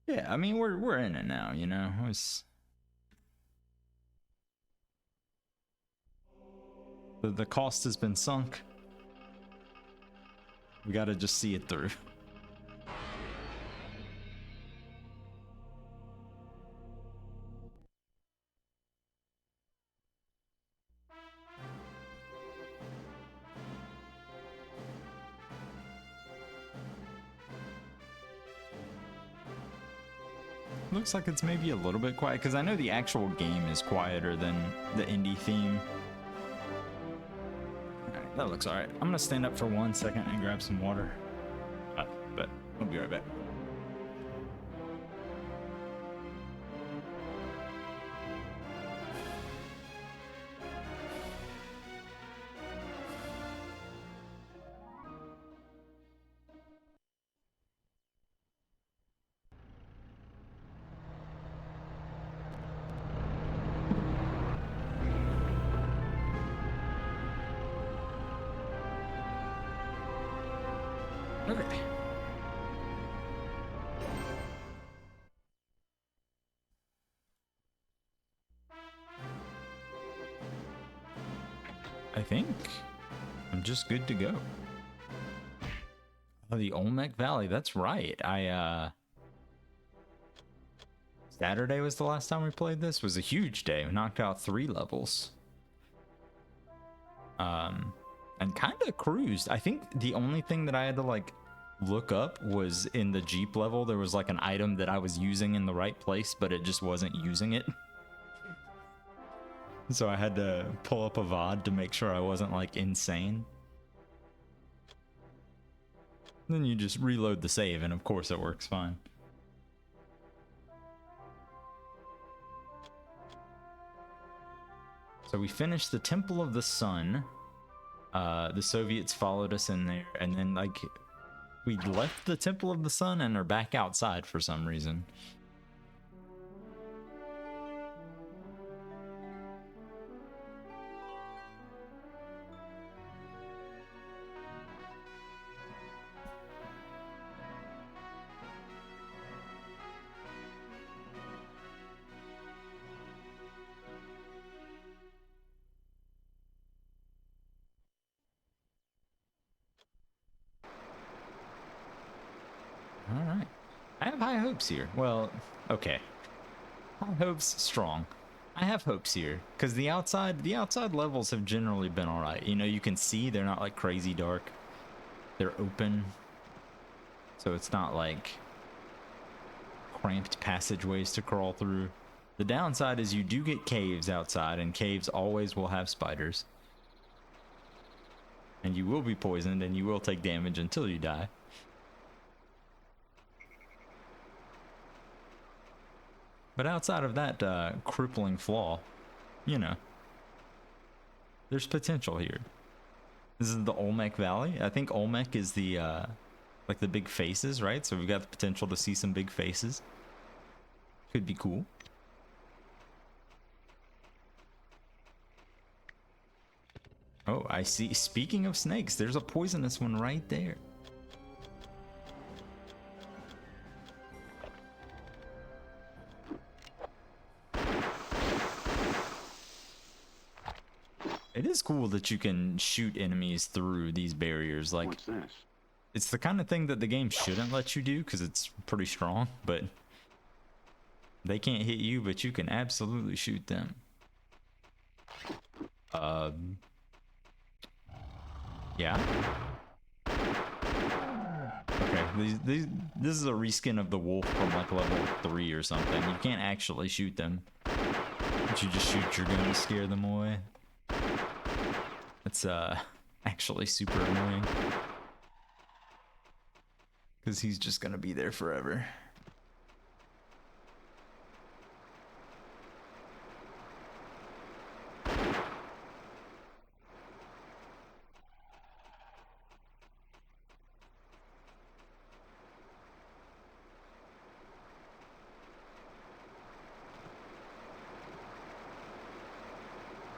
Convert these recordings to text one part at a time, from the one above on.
Yeah, I mean we're in it now, you know. The cost has been sunk. We gotta just see it through. Looks like it's maybe a little bit quiet, because I know the actual game is quieter than the indie theme. Alright, that looks alright. I'm gonna stand up for 1 second and grab some water. But I'll be right back. Okay. I think I'm just good to go. Oh, the Olmec Valley, that's right. Saturday was the last time we played this. It was a huge day. We knocked out 3 levels. And kind of cruised. I think the only thing that I had to like look up was in the Jeep level. There was like an item that I was using in the right place, but it just wasn't using it. So I had to pull up a VOD to make sure I wasn't like insane. Then you just reload the save, and of course it works fine. So we finished the Temple of the Sun. The Soviets followed us in there, and then like we left the Temple of the Sun and are back outside for some reason. All right. I have high hopes here. Well, okay. High hopes strong. I have hopes here because the outside levels have generally been all right. You know, you can see they're not like crazy dark. They're open. So it's not like cramped passageways to crawl through. The downside is you do get caves outside, and caves always will have spiders. And you will be poisoned, and you will take damage until you die. But outside of that crippling flaw, you know, there's potential here. This is the Olmec Valley. I think Olmec is the, like the big faces, right? So we've got the potential to see some big faces. Could be cool. Oh, I see. Speaking of snakes, there's a poisonous one right there. It is cool that you can shoot enemies through these barriers. Like, what's this? it's the kind of thing that the game shouldn't let you do because it's pretty strong, but they can't hit you, but you can absolutely shoot them. Yeah. Okay, this is a reskin of the wolf from like level 3 or something. You can't actually shoot them, but you just shoot your gun to scare them away. It's actually super annoying because he's just gonna be there forever.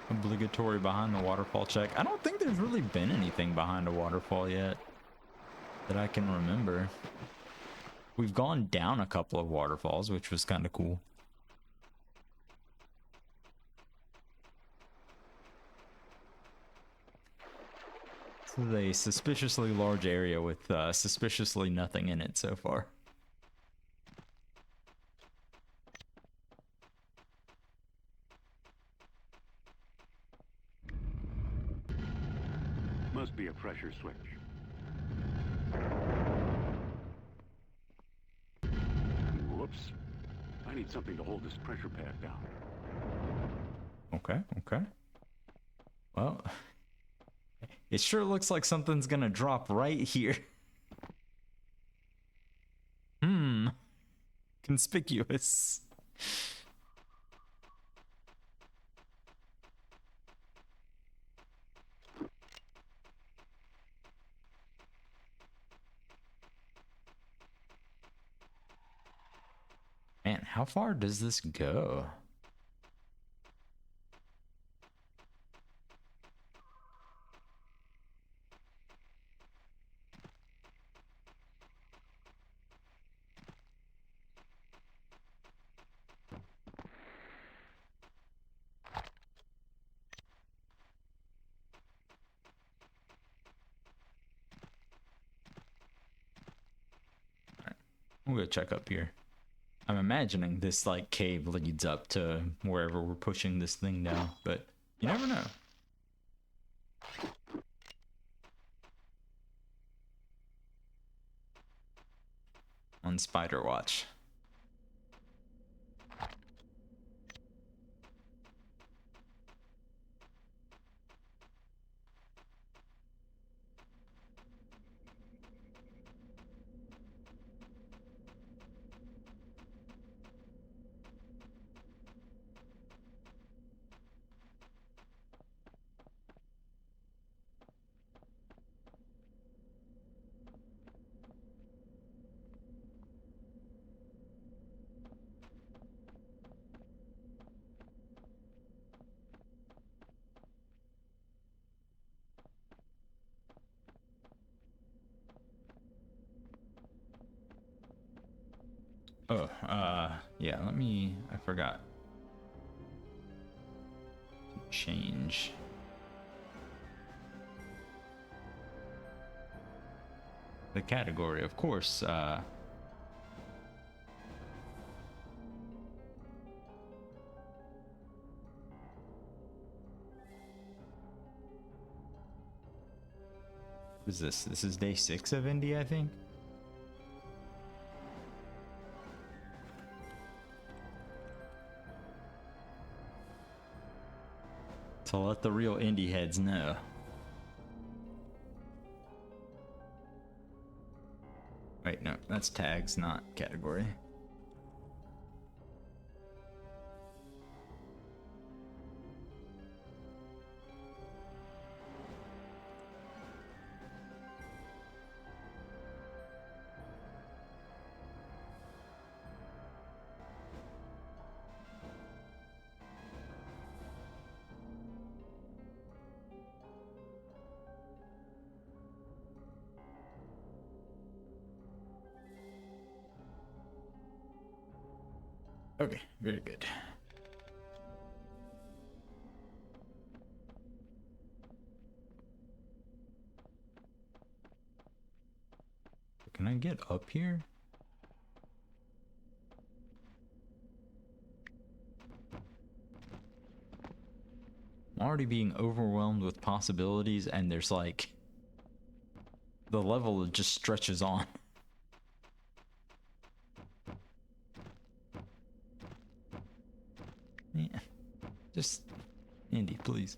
Obligatory behind the waterfall check. I don't think there's really been anything behind a waterfall yet that I can remember. We've gone down a couple of waterfalls, which was kind of cool. This is a suspiciously large area with suspiciously nothing in it so far. Must be a pressure switch. Whoops. I need something to hold this pressure pad down. Okay, okay. Well, it sure looks like something's gonna drop right here. Conspicuous. Man, how far does this go? We'll go check up here. I'm imagining this like cave leads up to wherever we're pushing this thing down, but you never know. On Spider Watch. Oh, yeah, I forgot to change. The category, of course, what is this? This is day 6 of Indy, I think. To let the real indie heads know. Wait, no, that's tags, not category. Okay, very good. Can I get up here? I'm already being overwhelmed with possibilities, and there's like the level just stretches on. Yeah. Just Indy, please.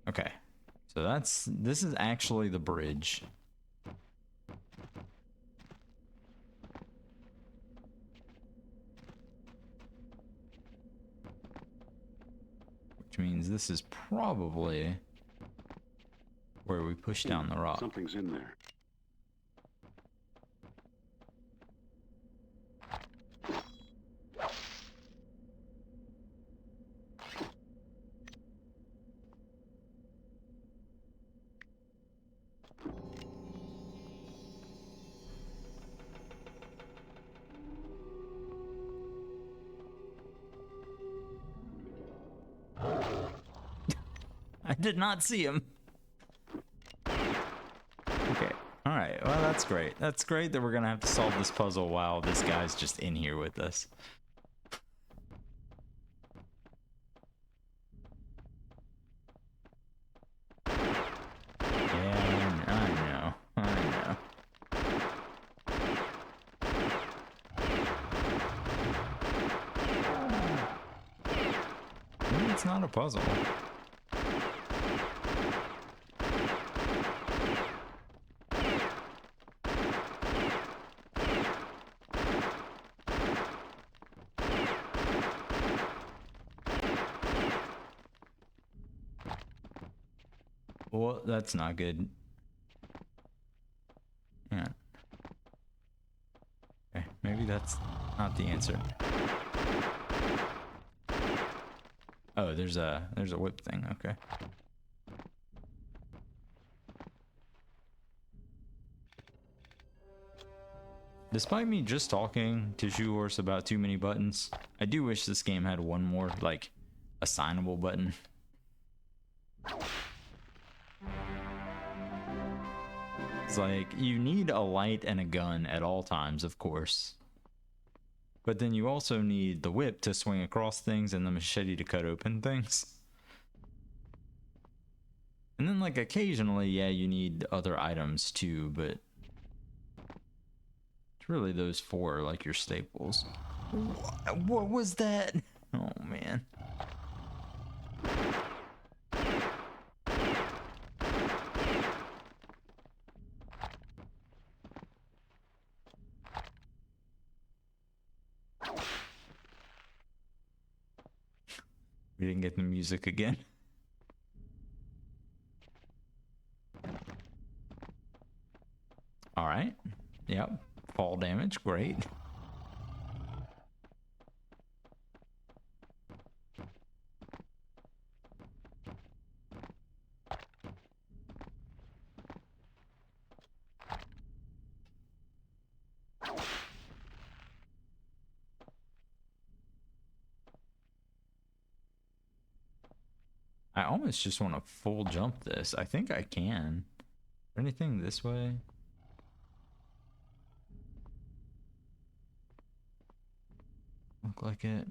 Okay. So this is actually the bridge. Which means this is probably where we push down the rock. Something's in there. I did not see him. Okay. All right. Well, that's great. That's great that we're going to have to solve this puzzle while this guy's just in here with us. Yeah, I know. Maybe it's not a puzzle. Well, that's not good. Yeah. Okay, maybe that's not the answer. Oh, there's a whip thing. Okay. Despite me just talking to Shoehorse about too many buttons, I do wish this game had one more, like, assignable button. It's like, you need a light and a gun at all times, of course. But then you also need the whip to swing across things and the machete to cut open things. And then, like, occasionally, yeah, you need other items too, but it's really those four, like, your staples. What was that? Oh, man. We didn't get the music again. All right. Yep. Fall damage. Great. I almost just want to full jump this. I think I can. Anything this way? Look like it.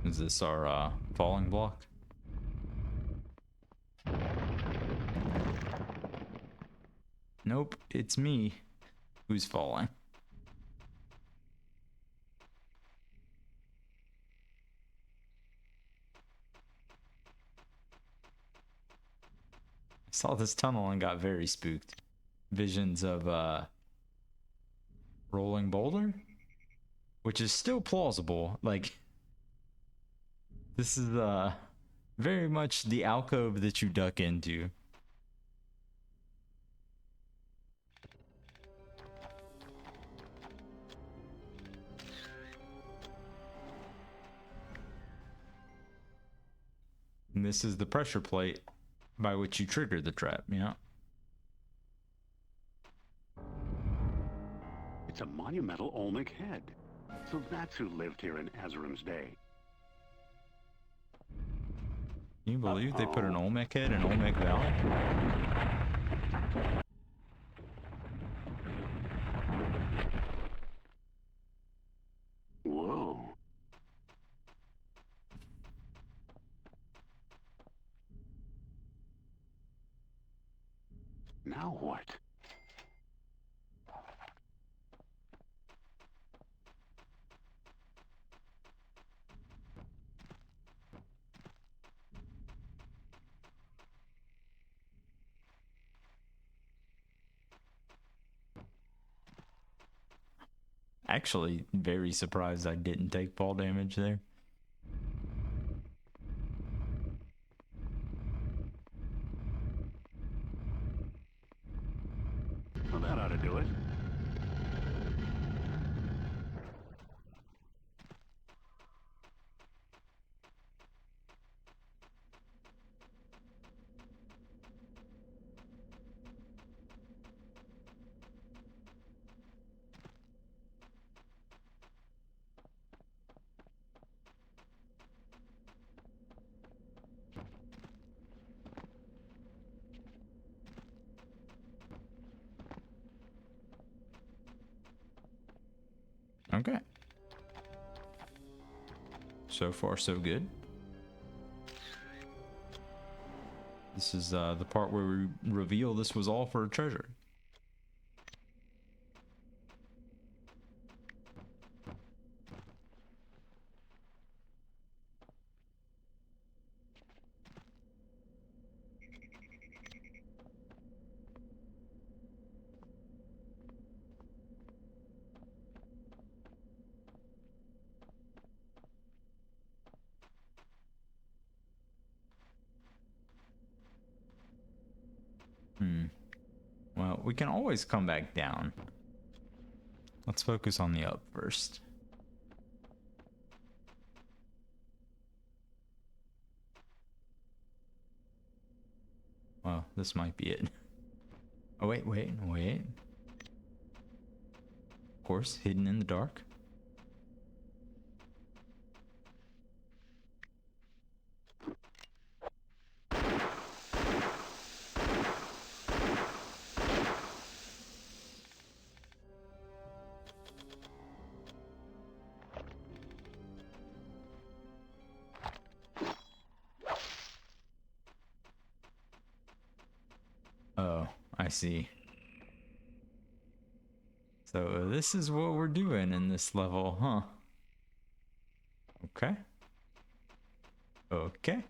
Is this our falling block? Nope, it's me who's falling. I saw this tunnel and got very spooked. Visions of rolling boulder, which is still plausible. Like, this is very much the alcove that you duck into. And this is the pressure plate by which you trigger the trap, yeah. It's a monumental Olmec head. So that's who lived here in Azrim's day. Can you believe they put an Olmec head in Olmec Valley? Whoa. Now what? Actually, very surprised I didn't take fall damage there. Okay. So far, so good. This is the part where we reveal this was all for a treasure. Well, we can always come back down. Let's focus on the up first. Well, this might be it. Oh, wait. Of course, hidden in the dark. Oh, I see. So this is what we're doing in this level, huh? Okay. Okay.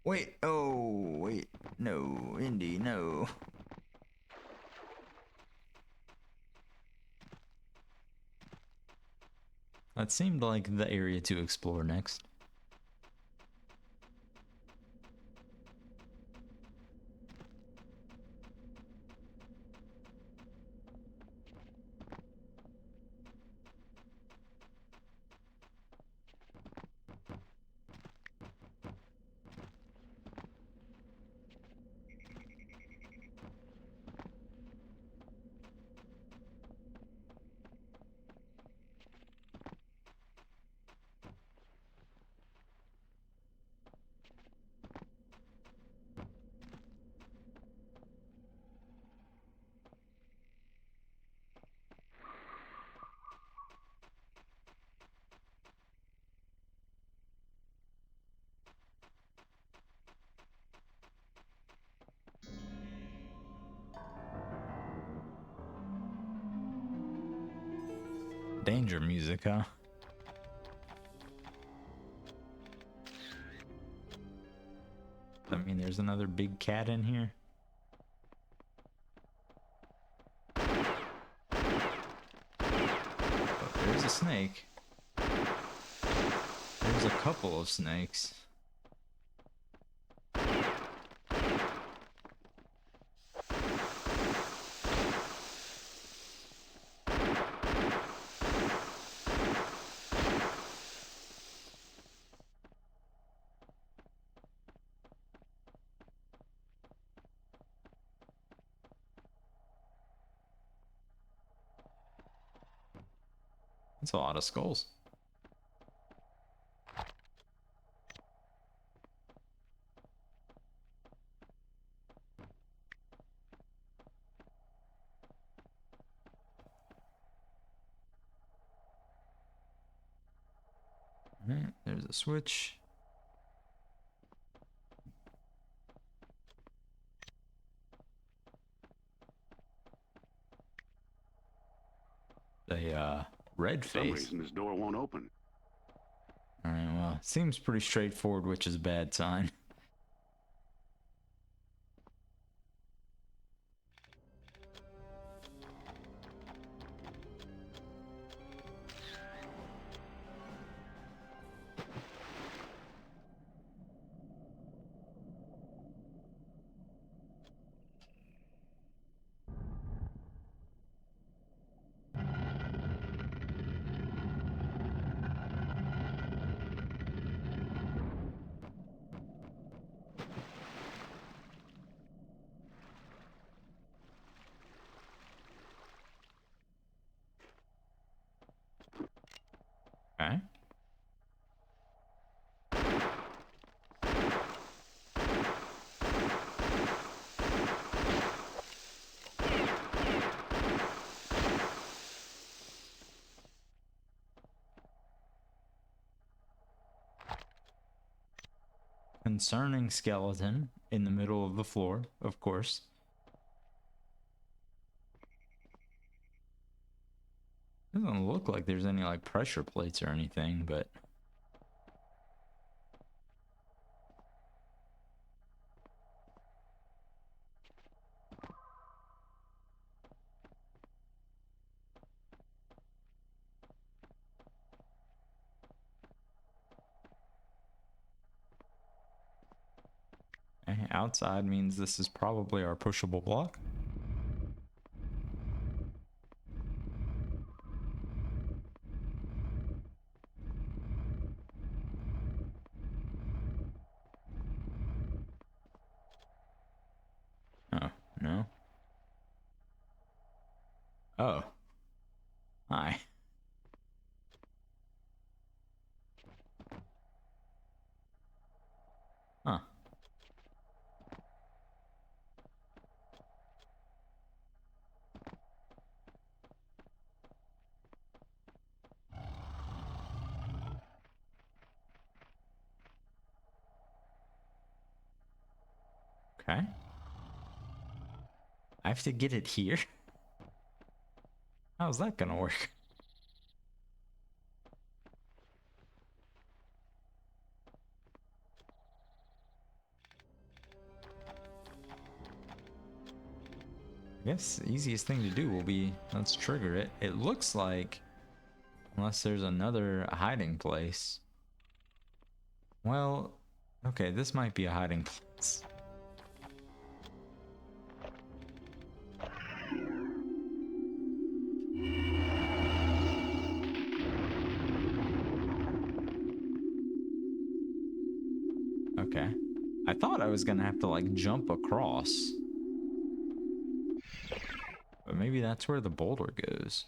Wait, oh, wait. No, Indy, no. That seemed like the area to explore next. Danger music, huh? I mean, there's another big cat in here. Oh, there's a snake. There's a couple of snakes. That's a lot of skulls. Alright, there's a switch. A red For some face. reason, this door won't open. Alright, well, seems pretty straightforward, which is a bad sign. concerning skeleton in the middle of the floor, of course. Doesn't look like there's any like pressure plates or anything, but outside means this is probably our pushable block. Oh, no. Oh. Hi. Huh. Okay. I have to get it here? How's that gonna work? I guess the easiest thing to do will be, let's trigger it. It looks like, unless there's another hiding place. Well, okay, this might be a hiding place. Okay. I thought I was gonna have to like jump across. But maybe that's where the boulder goes.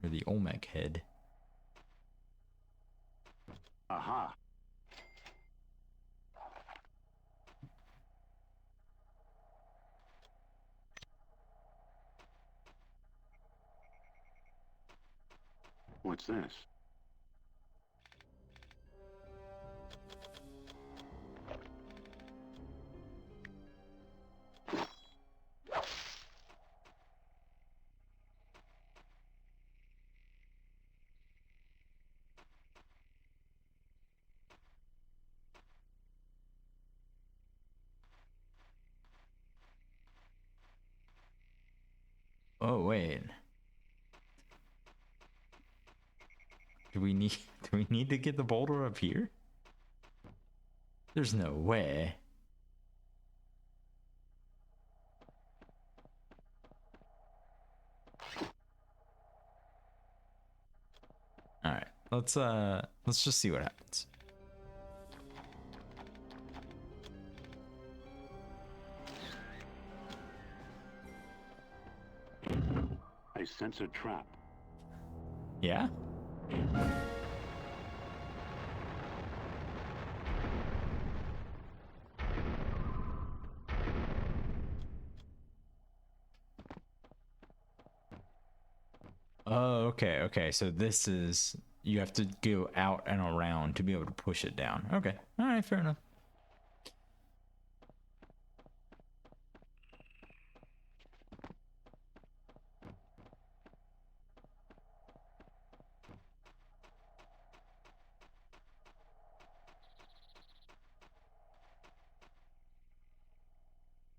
Or the Olmec head. Aha. What's this? Oh wait. Do we need to get the boulder up here? There's no way. Alright, let's just see what happens. I sense a trap. Yeah? Oh, okay, okay. So this is, you have to go out and around to be able to push it down. Okay. Alright, fair enough.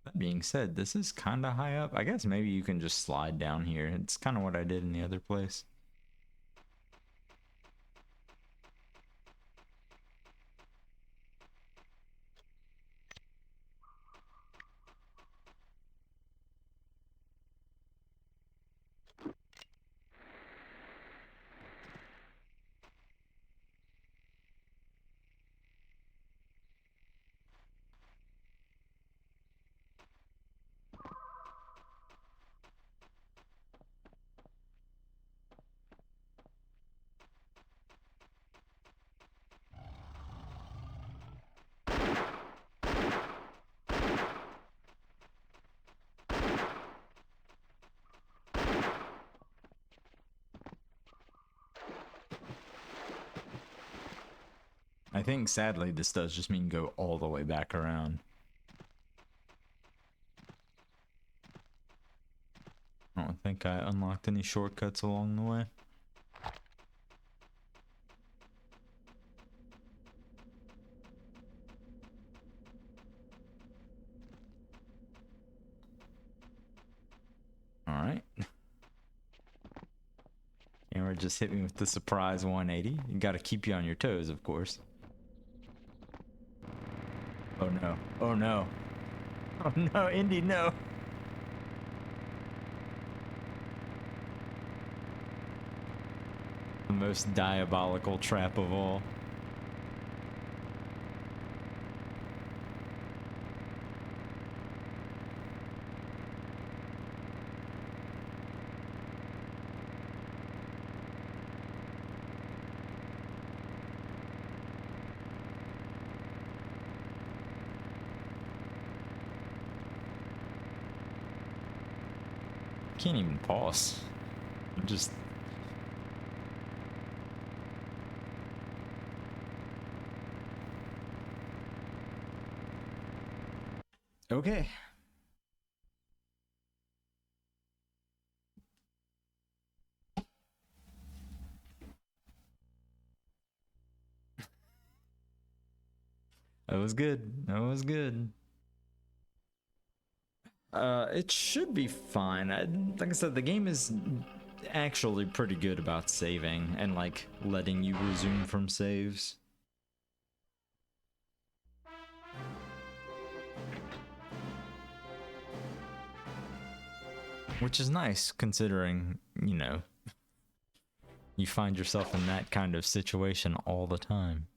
That being said, this is kind of high up. I guess maybe you can just slide down here. It's kind of what I did in the other place. I think sadly this does just mean go all the way back around. I don't think I unlocked any shortcuts along the way. Alright. Camera just hit me with the surprise 180. You gotta keep you on your toes, of course. Oh no. Oh no. Oh no, Indy, no. The most diabolical trap of all. Can't even pause. Just okay. That was good. That was good. It should be fine. Like I said, the game is actually pretty good about saving and like letting you resume from saves. Which is nice considering, you know, you find yourself in that kind of situation all the time.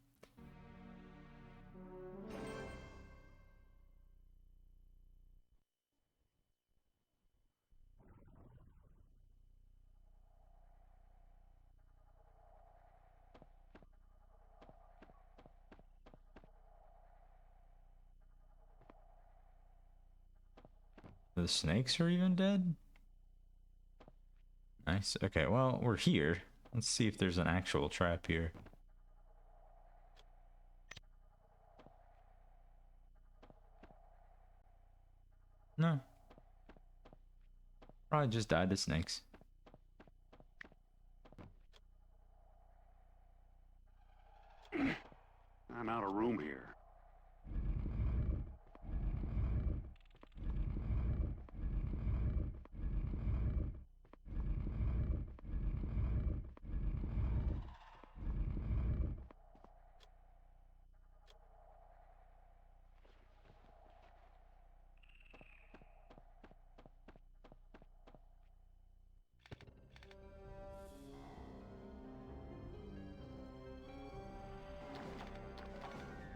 The snakes are even dead? Nice. Okay, well, we're here. Let's see if there's an actual trap here. No. Probably just died to snakes. I'm out of room here.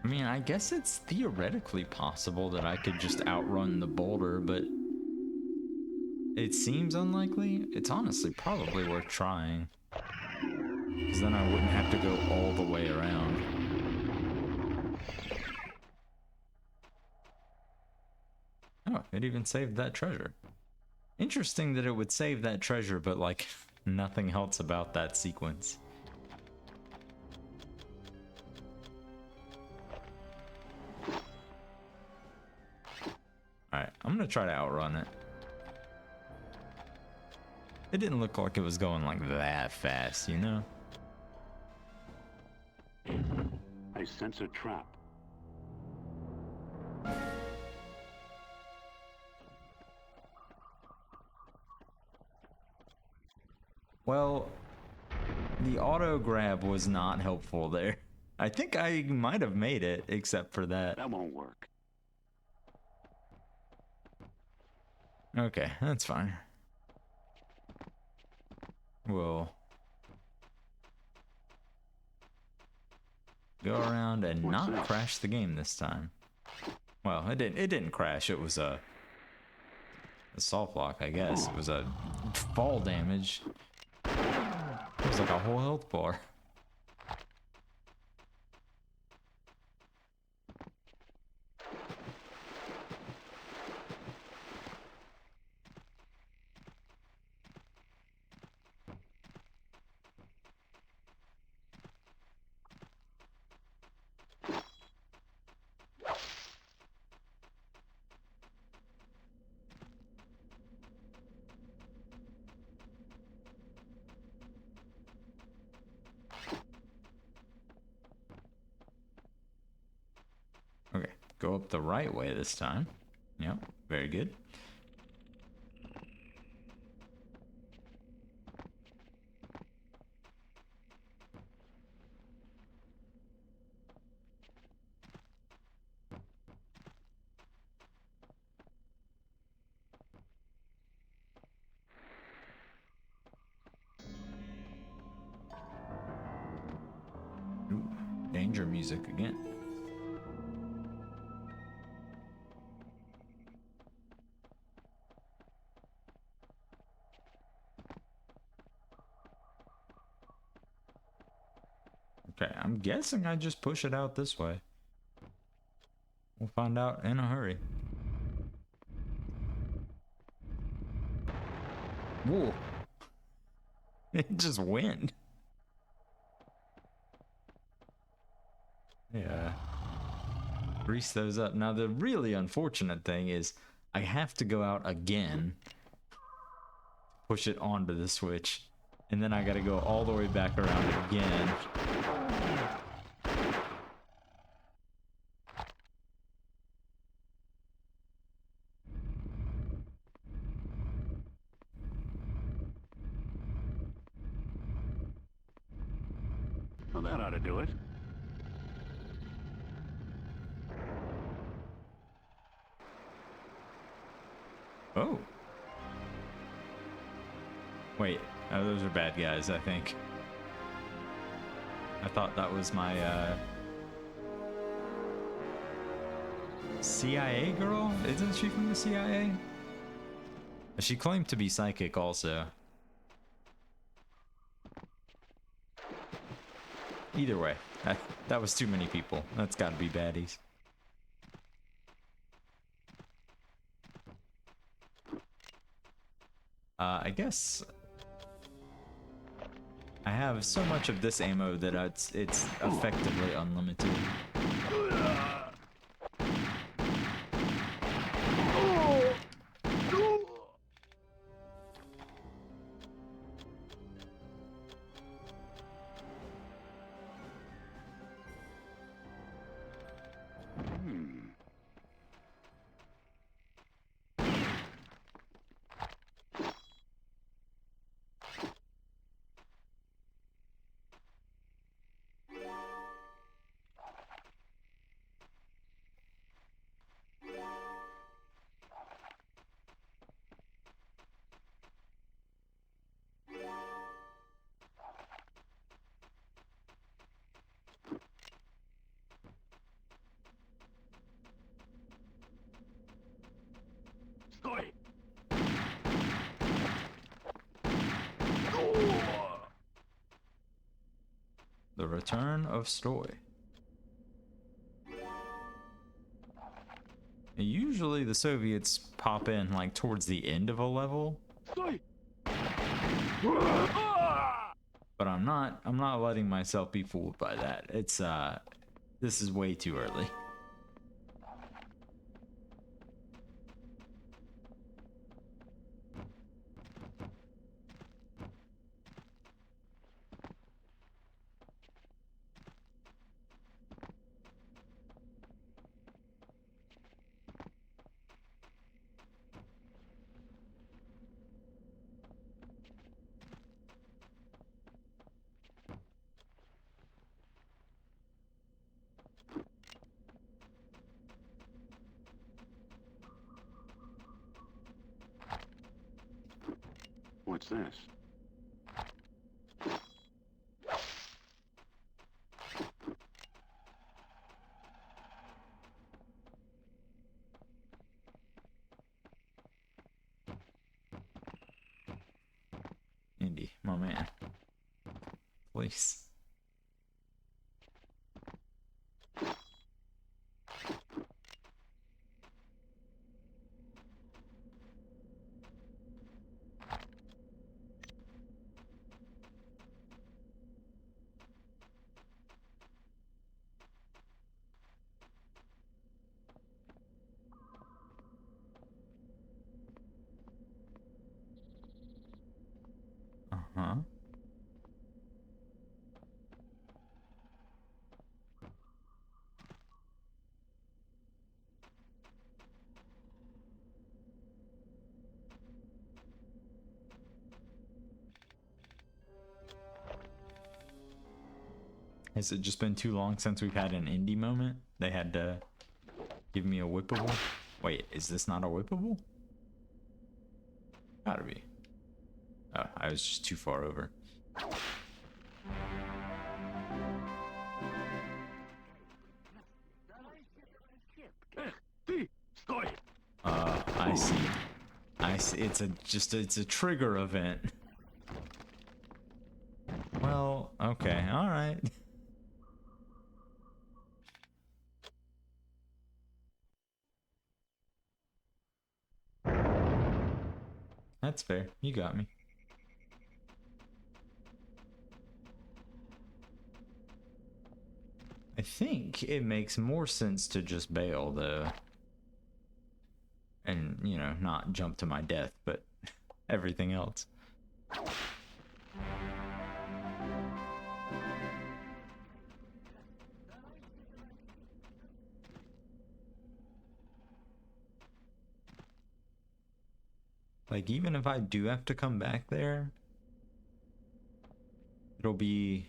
I mean, I guess it's theoretically possible that I could just outrun the boulder, but it seems unlikely. It's honestly probably worth trying, because then I wouldn't have to go all the way around. Oh, it even saved that treasure. Interesting that it would save that treasure, but like nothing else about that sequence. Alright, I'm gonna try to outrun it. It didn't look like it was going like that fast, you know? I sense a trap. Well, the auto grab was not helpful there. I think I might have made it, except for that. That won't work. Okay, that's fine. We'll go around and not crash the game this time. Well, it didn't crash. It was a softlock, I guess. It was a fall damage. It was like a whole health bar. go up the right way this time. Yep, very good. Ooh, danger music again. Okay, I'm guessing I just push it out this way. We'll find out in a hurry. Whoa. It just went. Yeah. Grease those up. Now, the really unfortunate thing is I have to go out again, push it onto the switch, and then I gotta go all the way back around again. Well, that ought to do it. Oh. Wait, oh, those are bad guys, I think. I thought that was my, CIA girl? Isn't she from the CIA? She claimed to be psychic also. Either way, that was too many people. That's gotta be baddies. I guess I have so much of this ammo that it's effectively unlimited. Stoy! The Return of Stoy. Usually the Soviets pop in like towards the end of a level, Stoy! but I'm not letting myself be fooled by that. It's this is way too early. What's this? Indy, my man. Please. Uh-huh. Has it just been too long since we've had an Indy moment? They had to give me a whippable? Wait, is this not a whippable? Gotta be. Oh, I was just too far over. I see. I see. It's a trigger event. Well, okay, all right. That's fair. You got me. I think it makes more sense to just bail, though. And, you know, not jump to my death, but everything else. Like, even if I do have to come back there, it'll be...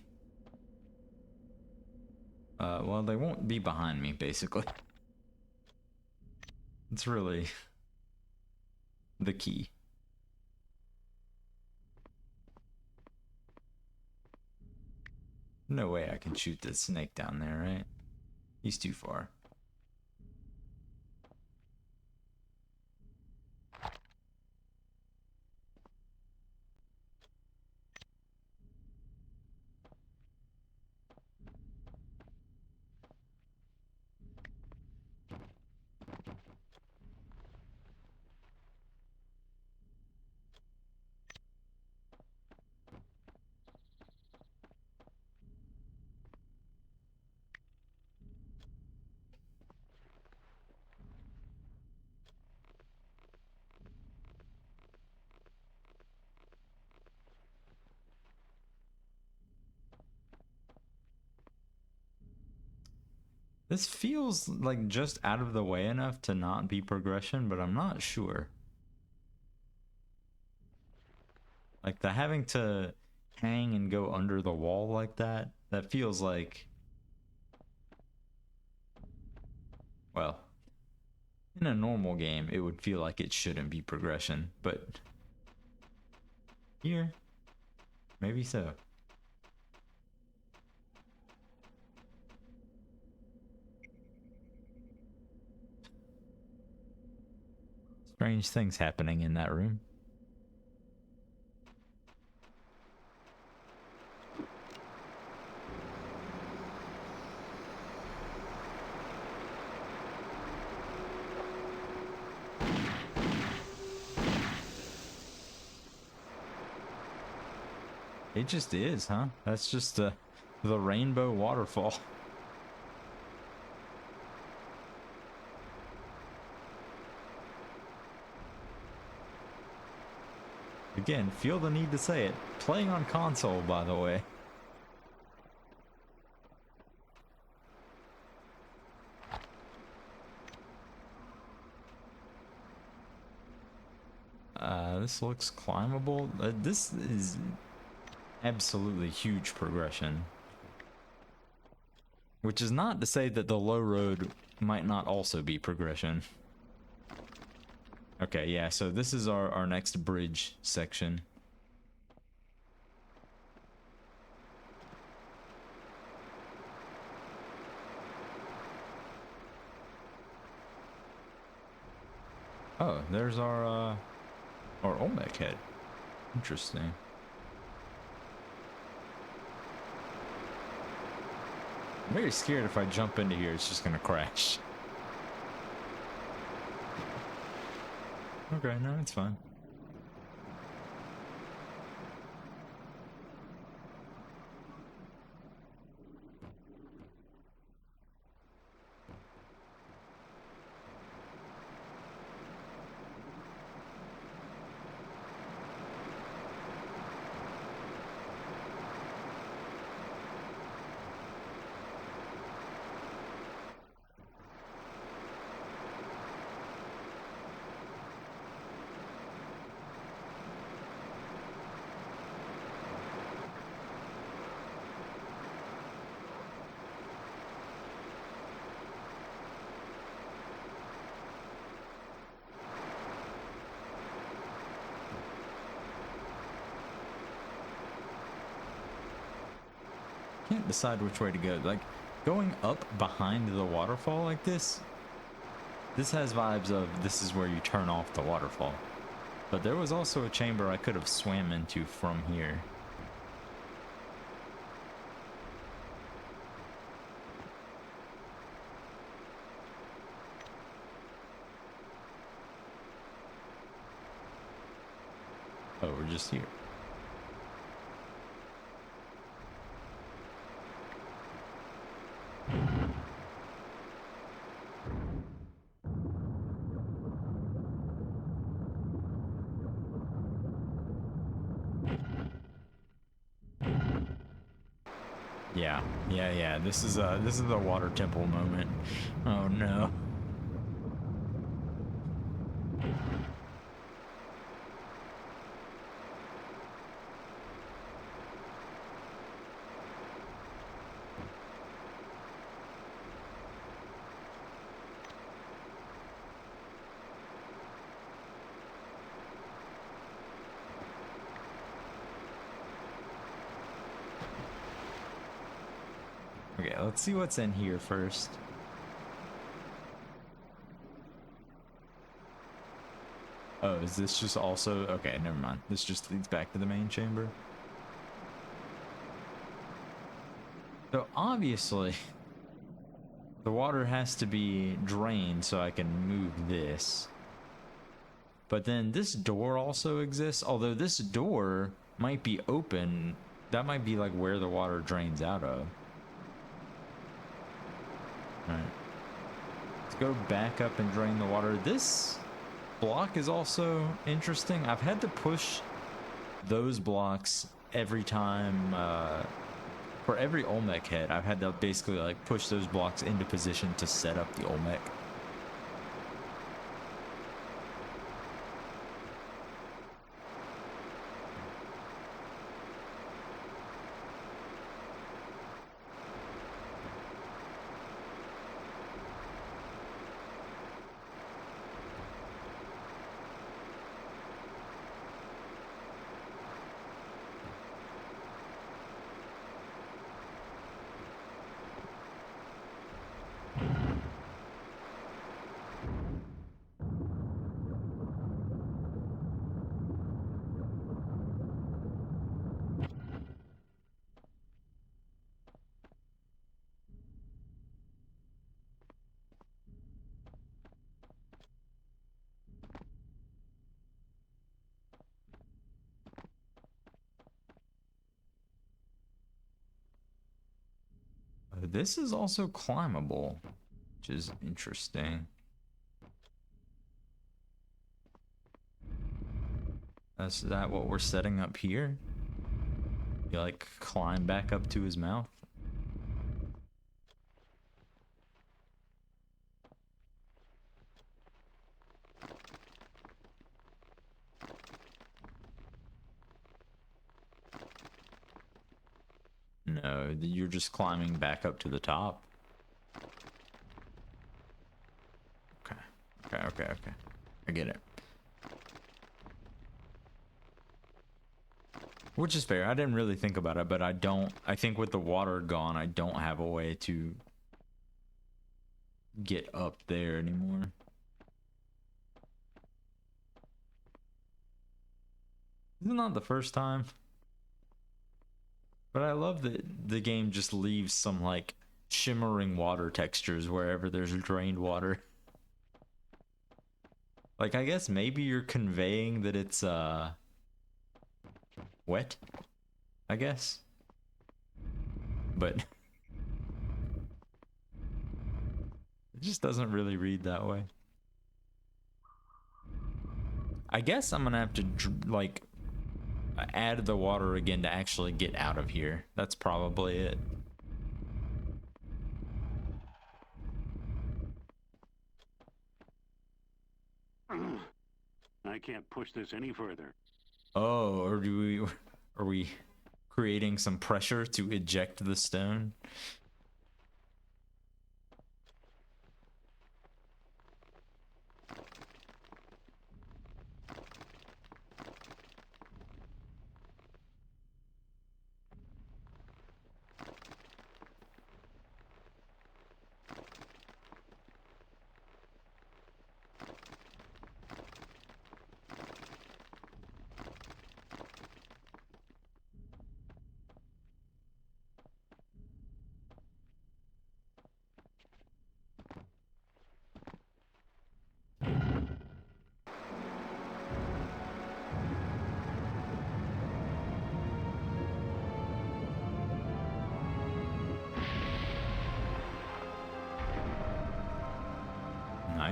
well, they won't be behind me, basically. It's really the key. No way I can shoot this snake down there, right? He's too far. This feels like just out of the way enough to not be progression, but I'm not sure. Like the having to hang and go under the wall like that, that feels like... Well, in a normal game, it would feel like it shouldn't be progression, but here, maybe so. Strange things happening in that room. It just is, huh? That's just the rainbow waterfall. Again, feel the need to say it. Playing on console, by the way. This looks climbable. This is absolutely huge progression. Which is not to say that the low road might not also be progression. Okay, yeah, so this is our next bridge section. Oh, there's our Olmec head. Interesting. I'm very scared if I jump into here, it's just gonna crash. Okay, no, it's fine. can't decide which way to go. Like, going up behind the waterfall like this has vibes of this is where you turn off the waterfall. But there was also a chamber I could have swam into from here. Oh, we're just here. Yeah. This is a water temple moment. Oh no. Okay, let's see what's in here first. Oh, is this just also... Okay, never mind. This just leads back to the main chamber. So, obviously, the water has to be drained so I can move this. But then this door also exists, although this door might be open. That might be like where the water drains out of. Alright. Let's go back up and drain the water. This block is also interesting. I've had to push those blocks every time, for every Olmec head, I've had to basically like push those blocks into position to set up the Olmec. This is also climbable, which is interesting. Is that what we're setting up here? You like climb back up to his mouth? No, you're just climbing back up to the top. Okay. I get it. Which is fair. I didn't really think about it, but I think with the water gone, I don't have a way to get up there anymore. This is not the first time. But I love that the game just leaves some like shimmering water textures wherever there's drained water. Like, I guess maybe you're conveying that it's wet, I guess. But it just doesn't really read that way. I guess I'm gonna have to like add the water again to actually get out of here. That's probably it. I can't push this any further. Oh, or are we creating some pressure to eject the stone?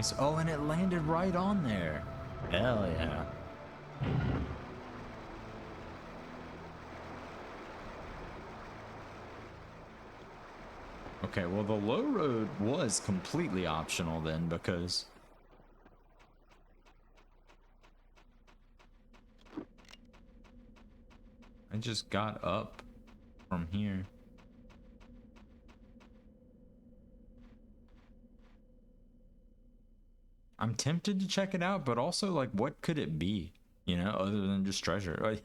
Nice. Oh, and it landed right on there. Hell yeah. Okay, well, the low road was completely optional then, because I just got up from here. I'm tempted to check it out, but also, like, what could it be? You know, other than just treasure. Like,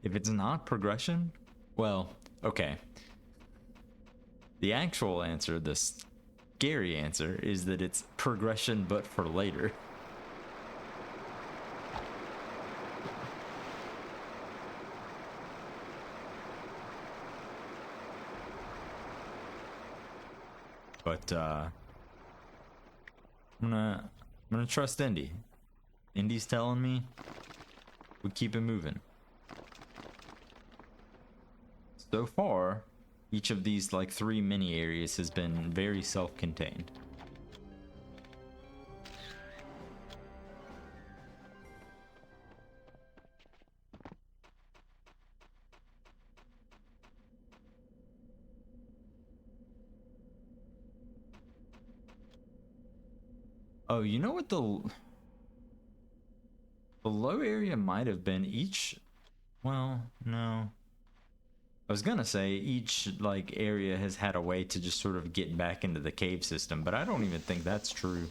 if it's not progression, well, okay. The actual answer, the scary answer, is that it's progression but for later. But I'm gonna trust Indy. Indy's telling me we keep it moving. So far, each of these like 3 mini areas has been very self-contained. Oh, you know what the low area might have been each, well, no. I was gonna say each like area has had a way to just sort of get back into the cave system, but I don't even think that's true.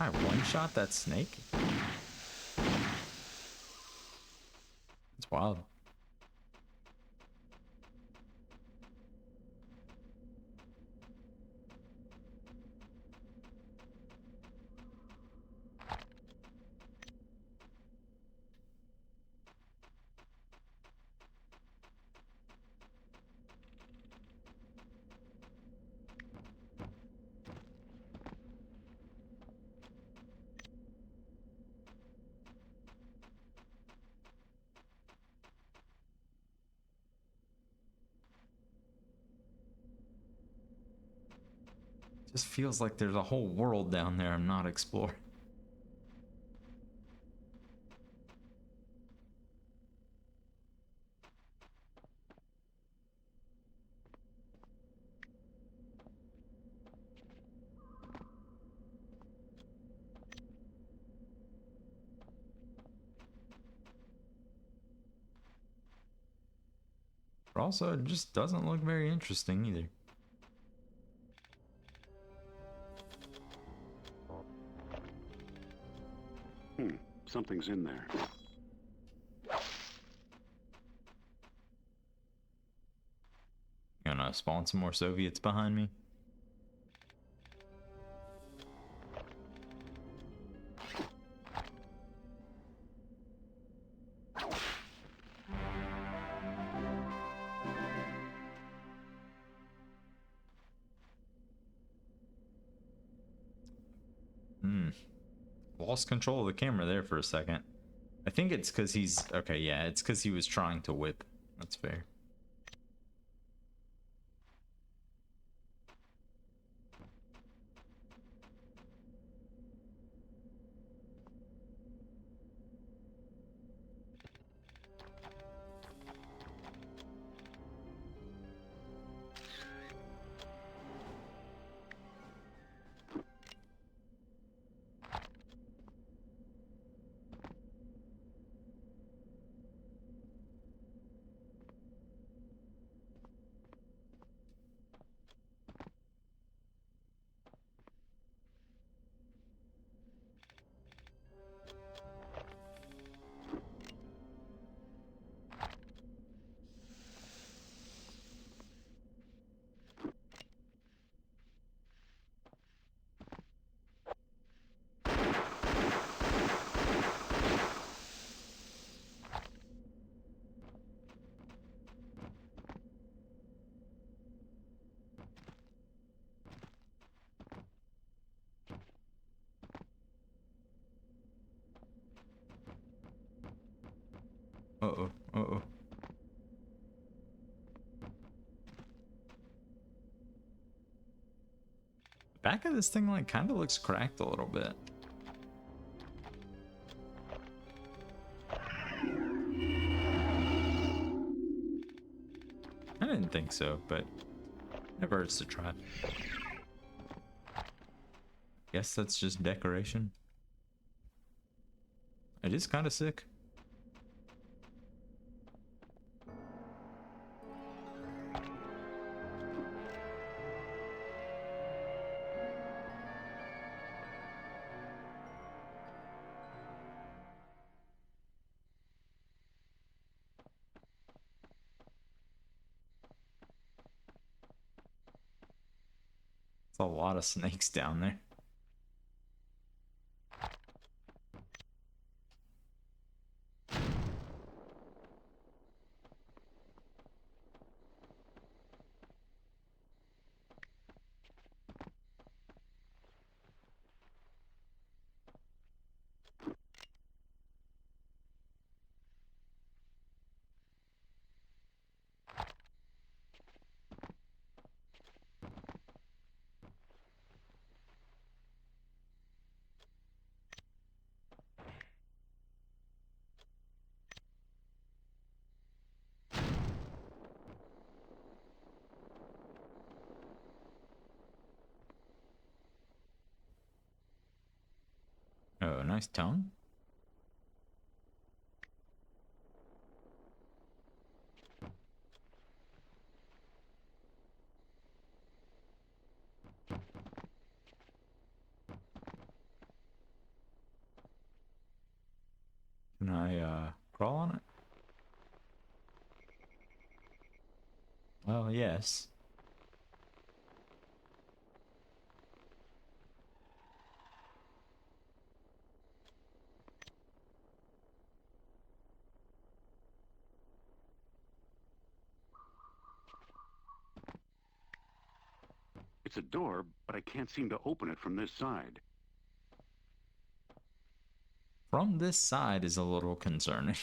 I one-shot that snake? It's wild. Just feels like there's a whole world down there I'm not exploring. But also, it just doesn't look very interesting either. Something's in there. Gonna spawn some more Soviets behind me. Lost control of the camera there for a second. I think it's because he's... Okay, yeah, it's because he was trying to whip. That's fair. Back of this thing like kind of looks cracked a little bit. I didn't think so, but never hurts to try. Guess that's just decoration. It is kind of sick. It's a lot of snakes down there. Oh, nice tongue. Can I crawl on it? Well, yes. It's a door, but I can't seem to open it from this side. From this side is a little concerning.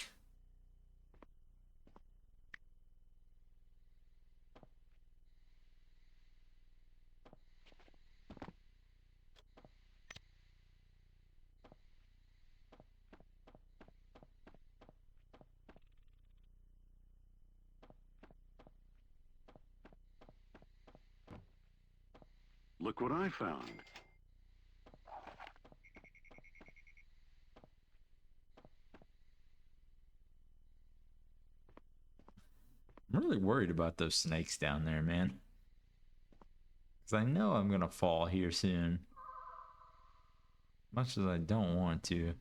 Look what I found. I'm really worried about those snakes down there, man. Because I know I'm going to fall here soon. Much as I don't want to.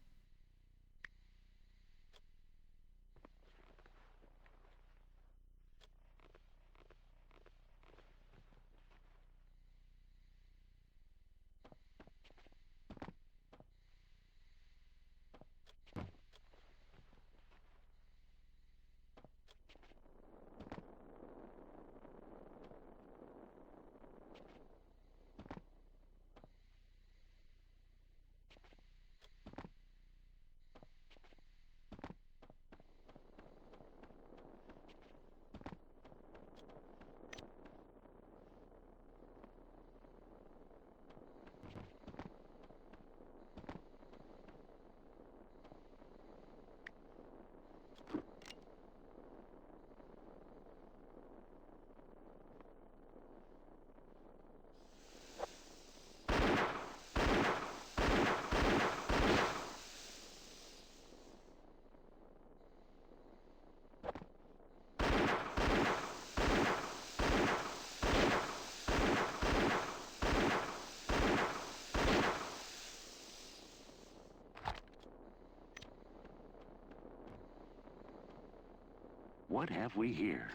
What have we here?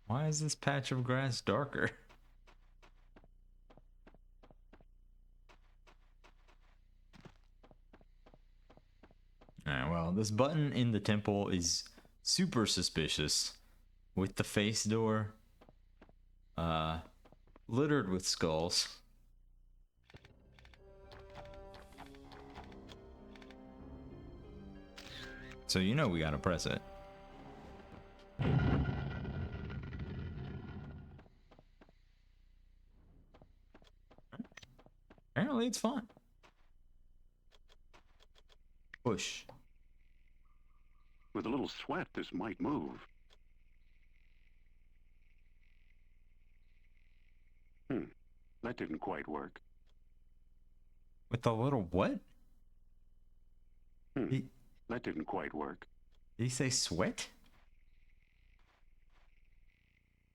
Why is this patch of grass darker? Alright, well, this button in the temple is super suspicious. With the face door, littered with skulls. So you know we gotta press it. Apparently it's fine. Push. With a little sweat, this might move. That didn't quite work. With a little what? That didn't quite work. Did he say sweat?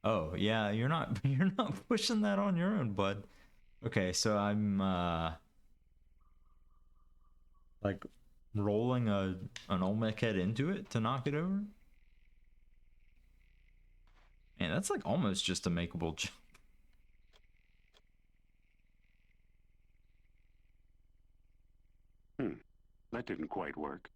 Oh, yeah, you're not pushing that on your own, bud. Okay, so I'm like rolling an Olmec head into it to knock it over. Man, that's like almost just a makeable jump. That didn't quite work.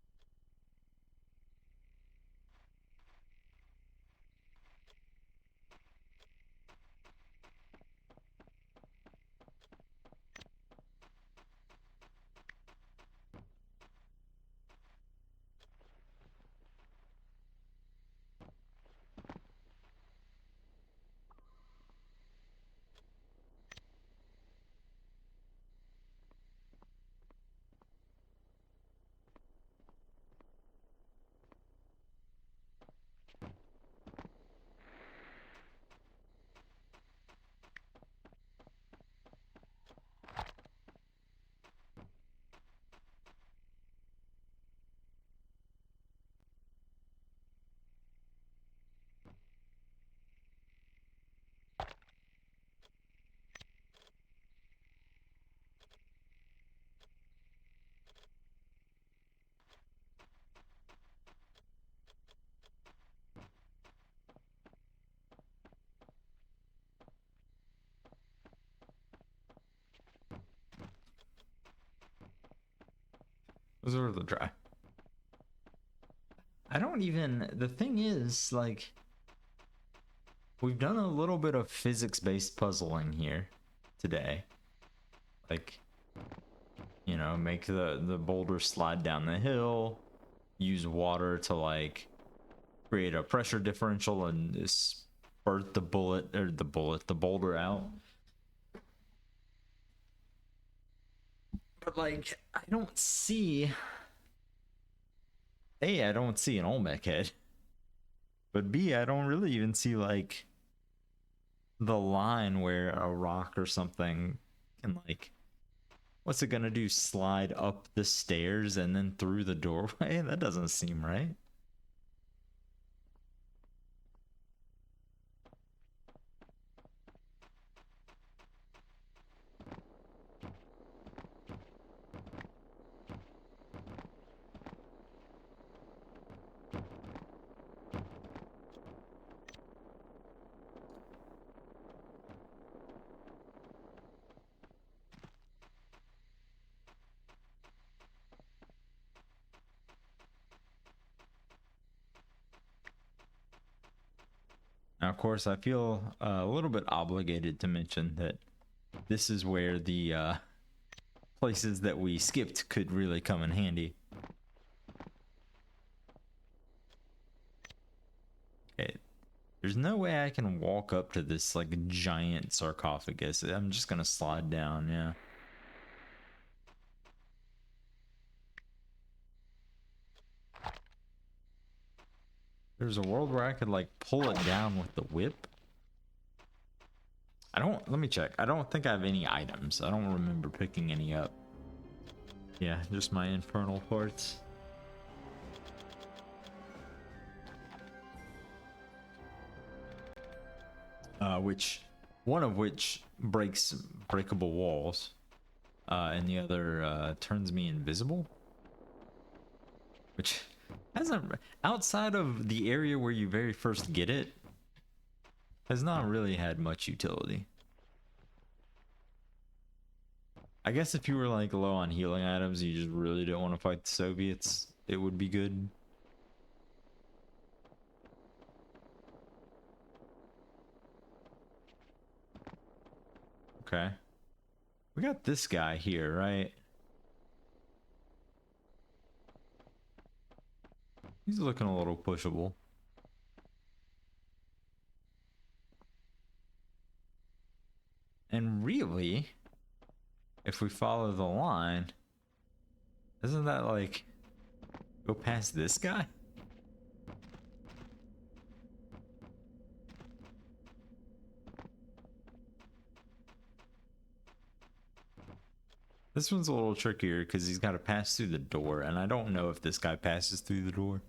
Those are the dry. I don't even. The thing is, like, we've done a little bit of physics-based puzzling here today. Like, you know, make the boulder slide down the hill, use water to like create a pressure differential and spurt the boulder out. But like, I don't see. A, I don't see an Olmec head. But B, I don't really even see like the line where a rock or something can like, what's it gonna do? Slide up the stairs and then through the doorway? That doesn't seem right. Now, of course, I feel a little bit obligated to mention that this is where the places that we skipped could really come in handy. Okay, there's no way I can walk up to this like giant sarcophagus. I'm just gonna slide down, yeah. There's a world where I could like pull it down with the whip. Let me check. I don't think I have any items. I don't remember picking any up. Yeah, just my infernal parts. One of which breaks breakable walls, and the other turns me invisible. Which hasn't, outside of the area where you very first get it, has not really had much utility. I guess if you were like low on healing items, you just really don't want to fight the Soviets, it would be good. Okay. We got this guy here, right? He's looking a little pushable. And really, if we follow the line, doesn't that like go past this guy? This one's a little trickier because he's got to pass through the door, and I don't know if this guy passes through the door.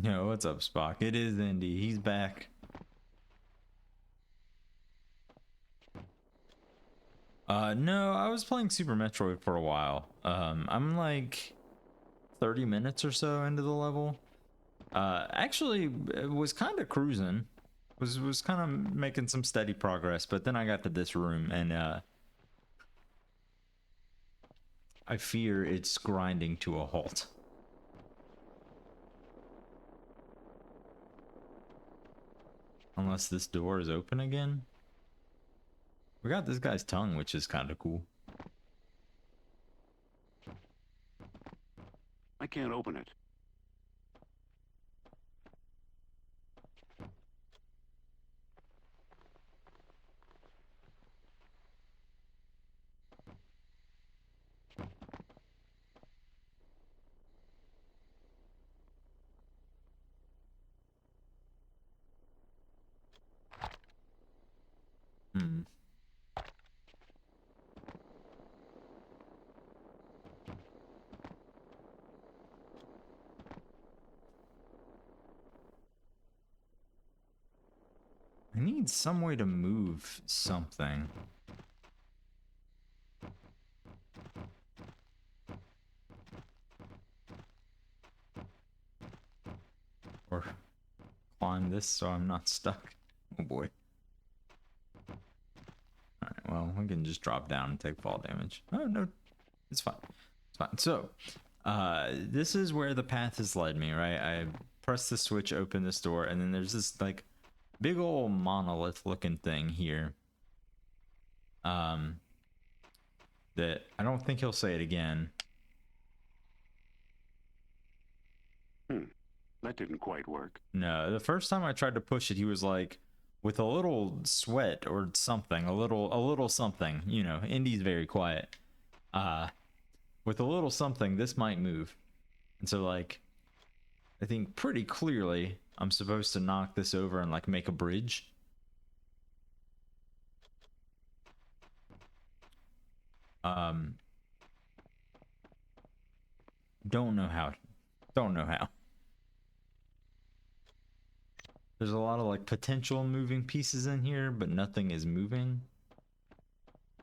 Yo, what's up, Spock? It is Indy. He's back. No, I was playing Super Metroid for a while. I'm like 30 minutes or so into the level. Actually, it was kind of cruising. Was kind of making some steady progress, but then I got to this room, and I fear it's grinding to a halt. Unless this door is open again. We got this guy's tongue, which is kind of cool. I can't open it. Hmm. I need some way to move something. Or climb this so I'm not stuck. Oh boy. Alright, well, we can just drop down and take fall damage. Oh, no. It's fine. It's fine. So, this is where the path has led me, right? I press the switch, open this door, and then there's this, like, big old monolith-looking thing here. That I don't think he'll say it again. That didn't quite work. No, the first time I tried to push it, he was like, with a little sweat or something, a little something. You know, Indy's very quiet. With a little something, this might move. And so, like, I think pretty clearly I'm supposed to knock this over and, like, make a bridge. Don't know how. Don't know how. There's a lot of, like, potential moving pieces in here, but nothing is moving.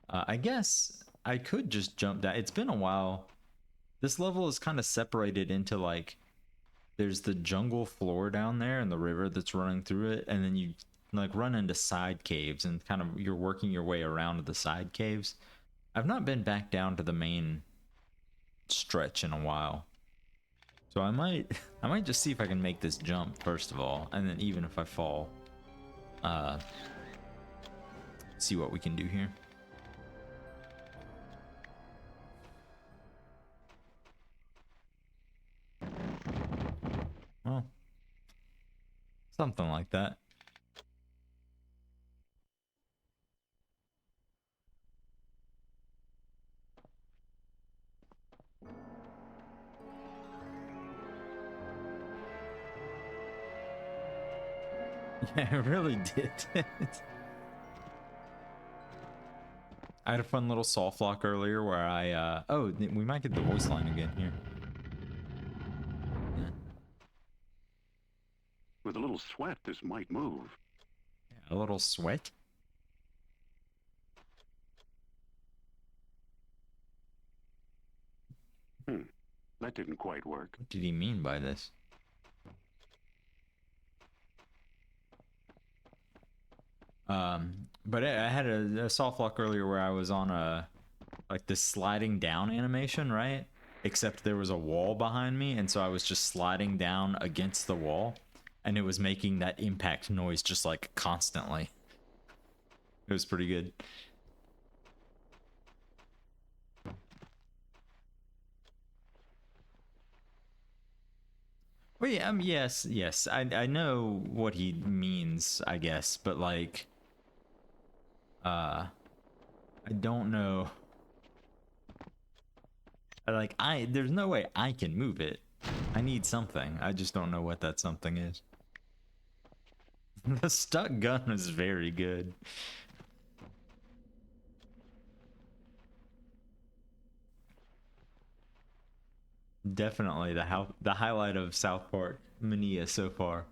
I guess I could just jump down. It's been a while. This level is kind of separated into, like, there's the jungle floor down there and the river that's running through it, and then you, like, run into side caves and kind of you're working your way around to the side caves. I've not been back down to the main stretch in a while. So I might just see if I can make this jump first of all, and then even if I fall, see what we can do here. Well, Something like that. Yeah, it really did. I had a fun little soft lock earlier where I, oh, we might get the voice line again here. Yeah. With a little sweat, this might move. Yeah, a little sweat. That didn't quite work. What did he mean by this? But I had a soft lock earlier where I was on a, like this sliding down animation, right? Except there was a wall behind me, and so I was just sliding down against the wall, and it was making that impact noise just like constantly. It was pretty good. Well, yeah, yes, I know what he means, I guess, but like, I don't know. There's no way I can move it. I need something. I just don't know what that something is. The stuck gun is very good. Definitely the highlight of South Park Mania so far.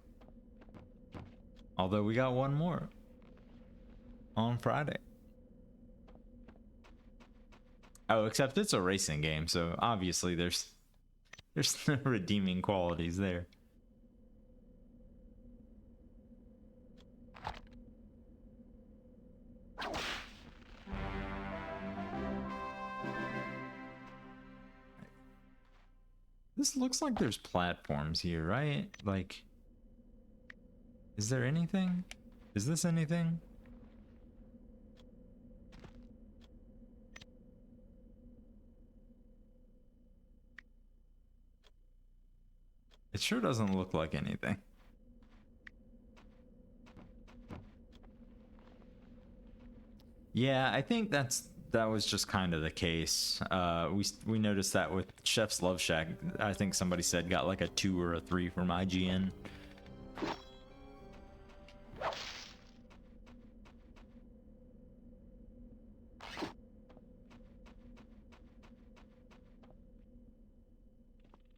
Although we got one more on Friday. Oh, except it's a racing game, so obviously there's no redeeming qualities there. This looks like there's platforms here, right? Like, is there anything? Is this anything? It sure doesn't look like anything. Yeah, I think that was just kind of the case. We noticed that with Chef's Love Shack. I think somebody said got like a 2 or a 3 from IGN.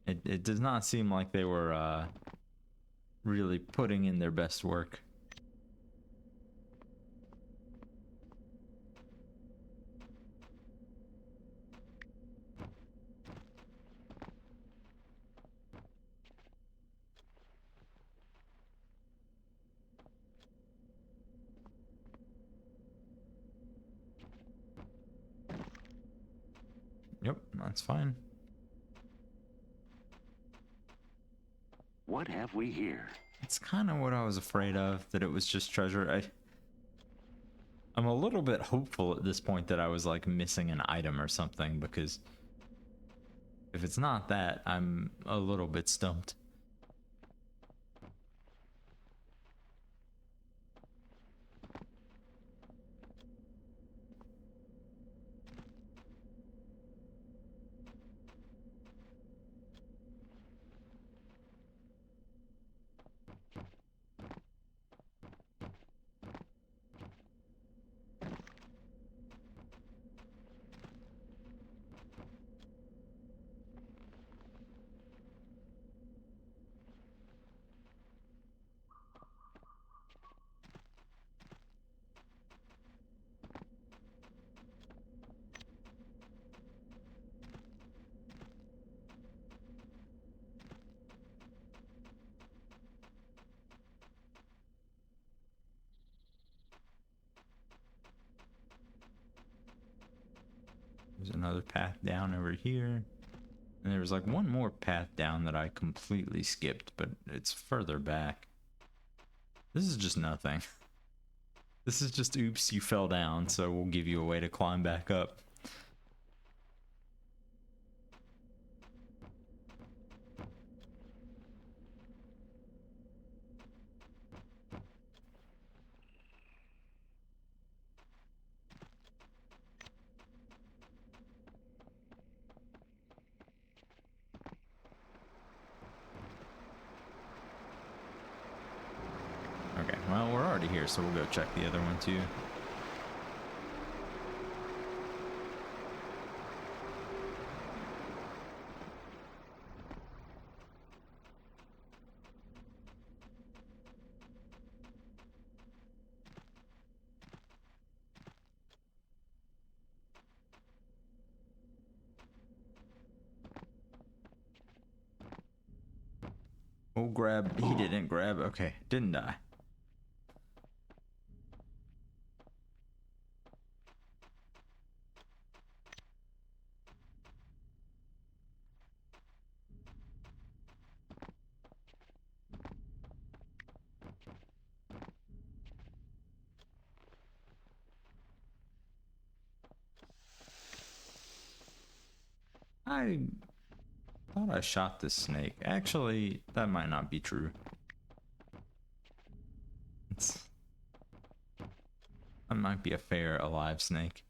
It does not seem like they were really putting in their best work. Yep, that's fine. What have we here? It's kind of what I was afraid of, that it was just treasure. I'm a little bit hopeful at this point that I was like missing an item or something, because if it's not that, I'm a little bit stumped. There's another path down over here. And there was like one more path down that I completely skipped, but it's further back. This is just nothing. This is just oops, you fell down, so we'll give you a way to climb back up. Okay, well, we're already here, so we'll go check the other one too. We'll grab. He didn't grab. Okay, didn't die. I thought I shot this snake. Actually, that might not be true. That might be a fair alive snake.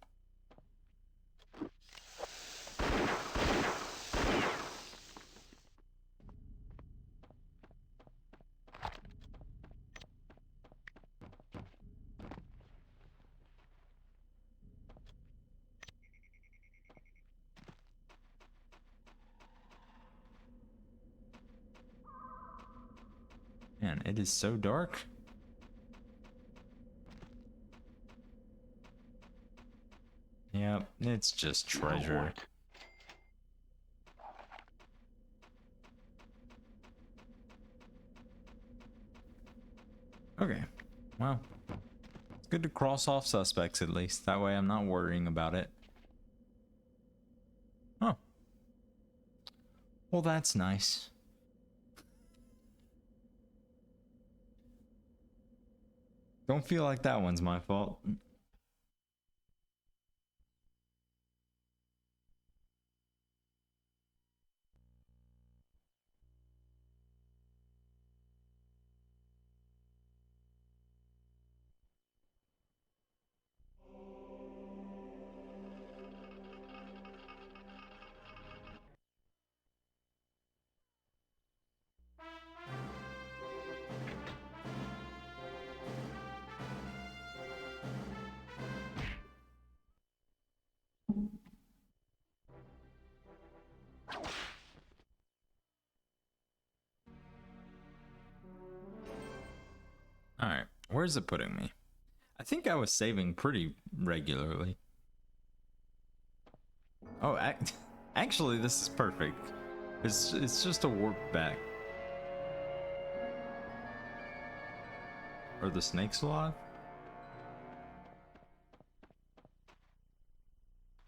Man, it is so dark. Yep, it's just treasure. Okay, well, it's good to cross off suspects at least. That way I'm not worrying about it. Oh. Well, that's nice. Don't feel like that one's my fault. Alright, where's it putting me? I think I was saving pretty regularly. Oh, actually, this is perfect. It's just a warp back. Are the snakes alive?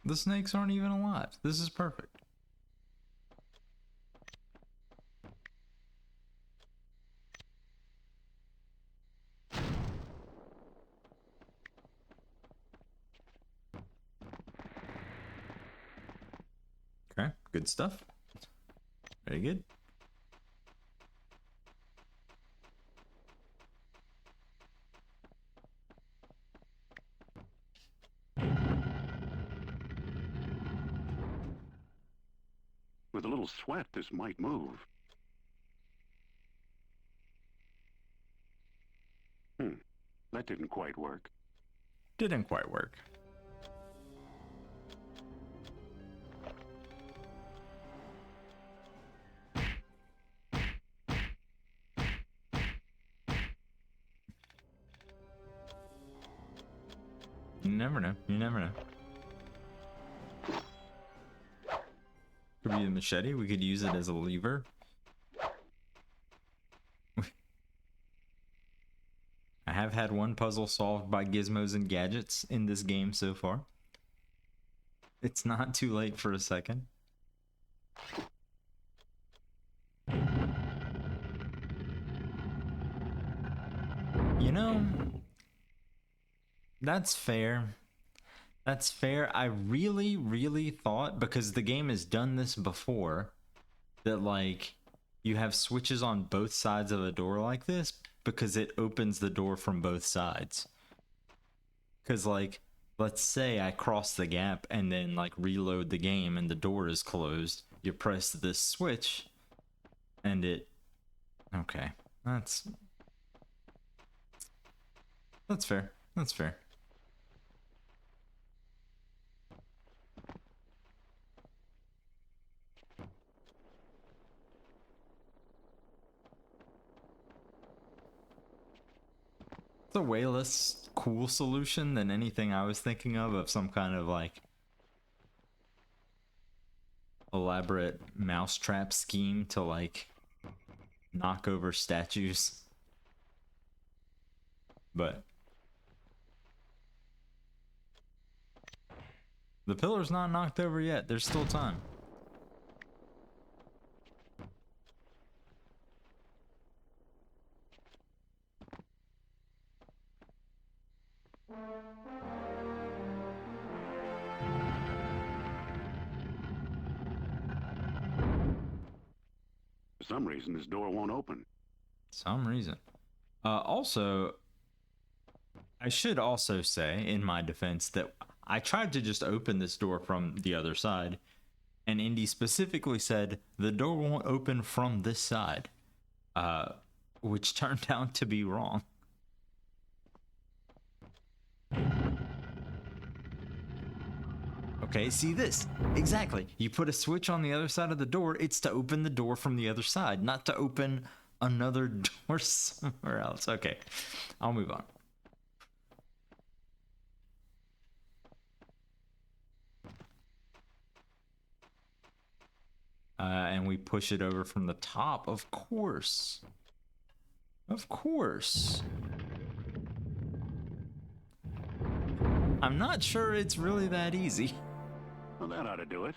The snakes aren't even alive. This is perfect. Okay, good stuff. Very good. With a little sweat, this might move. That didn't quite work. Didn't quite work. You never know. You never know. Could be a machete. We could use it as a lever. I have had one puzzle solved by gizmos and gadgets in this game so far. It's not too late for a second. You know, that's fair. That's fair. I really thought, because the game has done this before, that like you have switches on both sides of a door like this because it opens the door from both sides. Because like, let's say I cross the gap and then like reload the game and the door is closed. You press this switch and it... Okay, that's... That's fair. That's fair. It's a way less cool solution than anything I was thinking of some kind of like elaborate mousetrap scheme to like knock over statues. But the pillar's not knocked over yet. There's still time. For some reason, this door won't open. Some reason. Also, I should also say, in my defense, that I tried to just open this door from the other side, and Indy specifically said the door won't open from this side, which turned out to be wrong. Okay, see this? Exactly. You put a switch on the other side of the door, it's to open the door from the other side, not to open another door somewhere else. Okay, I'll move on. And we push it over from the top, of course. Of course. I'm not sure it's really that easy. Well, that ought to do it.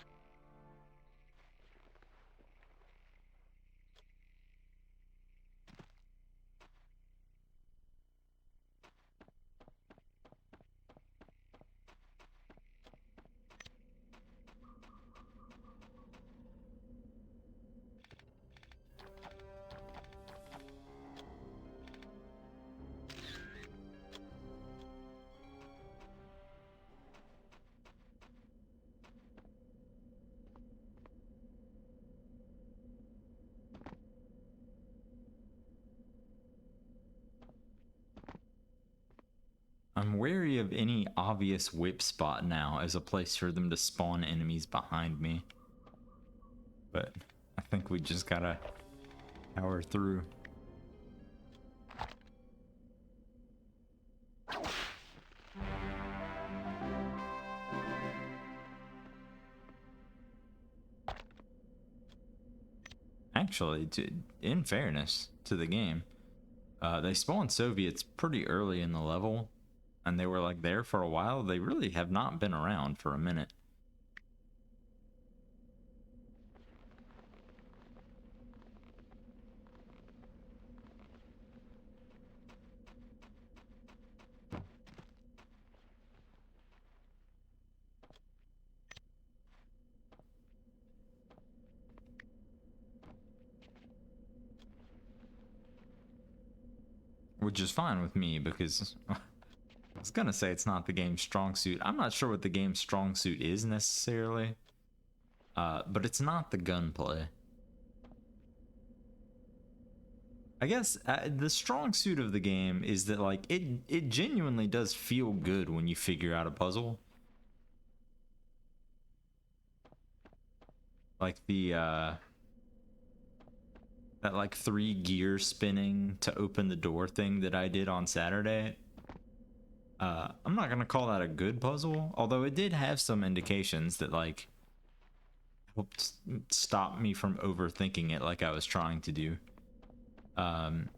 I'm wary of any obvious whip spot now as a place for them to spawn enemies behind me. But I think we just gotta power through. Actually, in fairness to the game, they spawned Soviets pretty early in the level, and they were like there for a while. They really have not been around for a minute. Which is fine with me because I was gonna say it's not the game's strong suit. I'm not sure what the game's strong suit is necessarily, but it's not the gunplay. I guess the strong suit of the game is that like it genuinely does feel good when you figure out a puzzle. Like the that like 3 gear spinning to open the door thing that I did on Saturday. I'm not gonna call that a good puzzle, although it did have some indications that like helped stop me from overthinking it like I was trying to do. And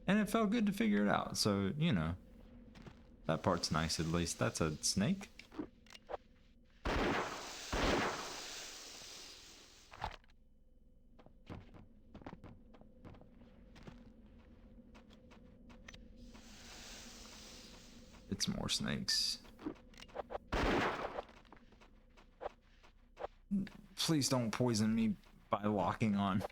it felt good to figure it out, so you know, that part's nice at least. That's a snake. It's more snakes. Please don't poison me by locking on.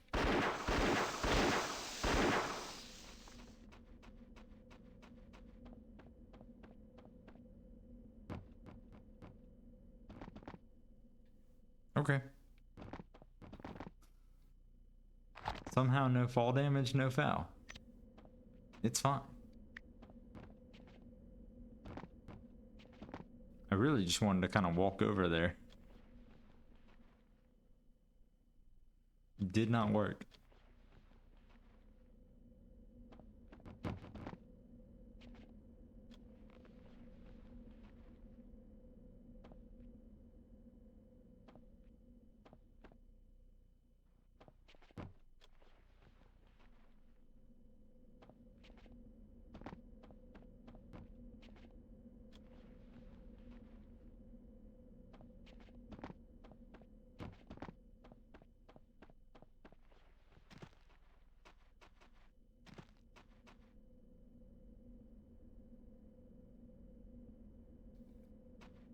Okay. Somehow no fall damage, no foul. It's fine. I really just wanted to kind of walk over there. Did not work.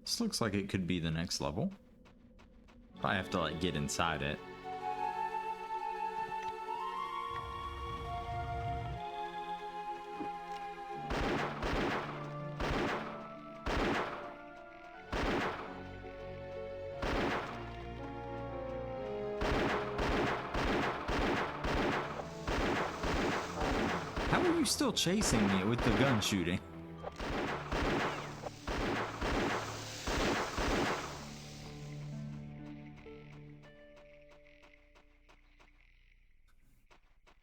This looks like it could be the next level. I have to like get inside it. How are you still chasing me with the gun shooting?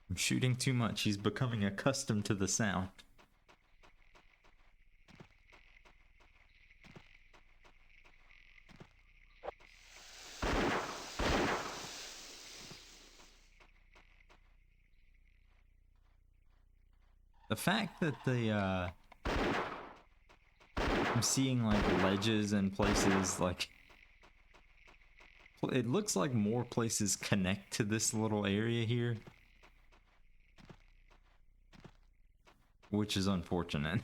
I'm shooting too much. He's becoming accustomed to the sound. The fact that I'm seeing like ledges and places like it looks like more places connect to this little area here, which is unfortunate.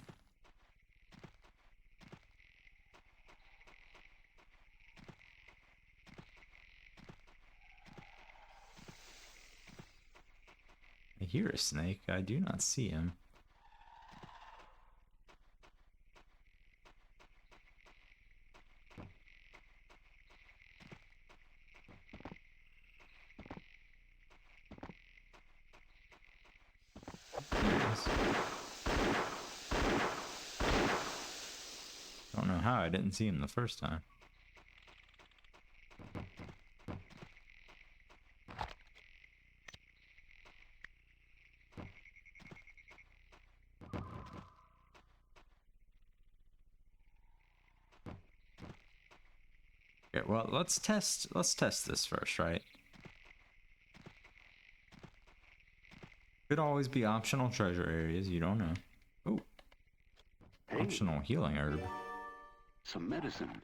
I hear a snake. I do not see him. There he is. Don't know how I didn't see him the first time. Okay, well, let's test this first, right? Could always be optional treasure areas, you don't know. Oh, Hey, optional healing herb. some medicine.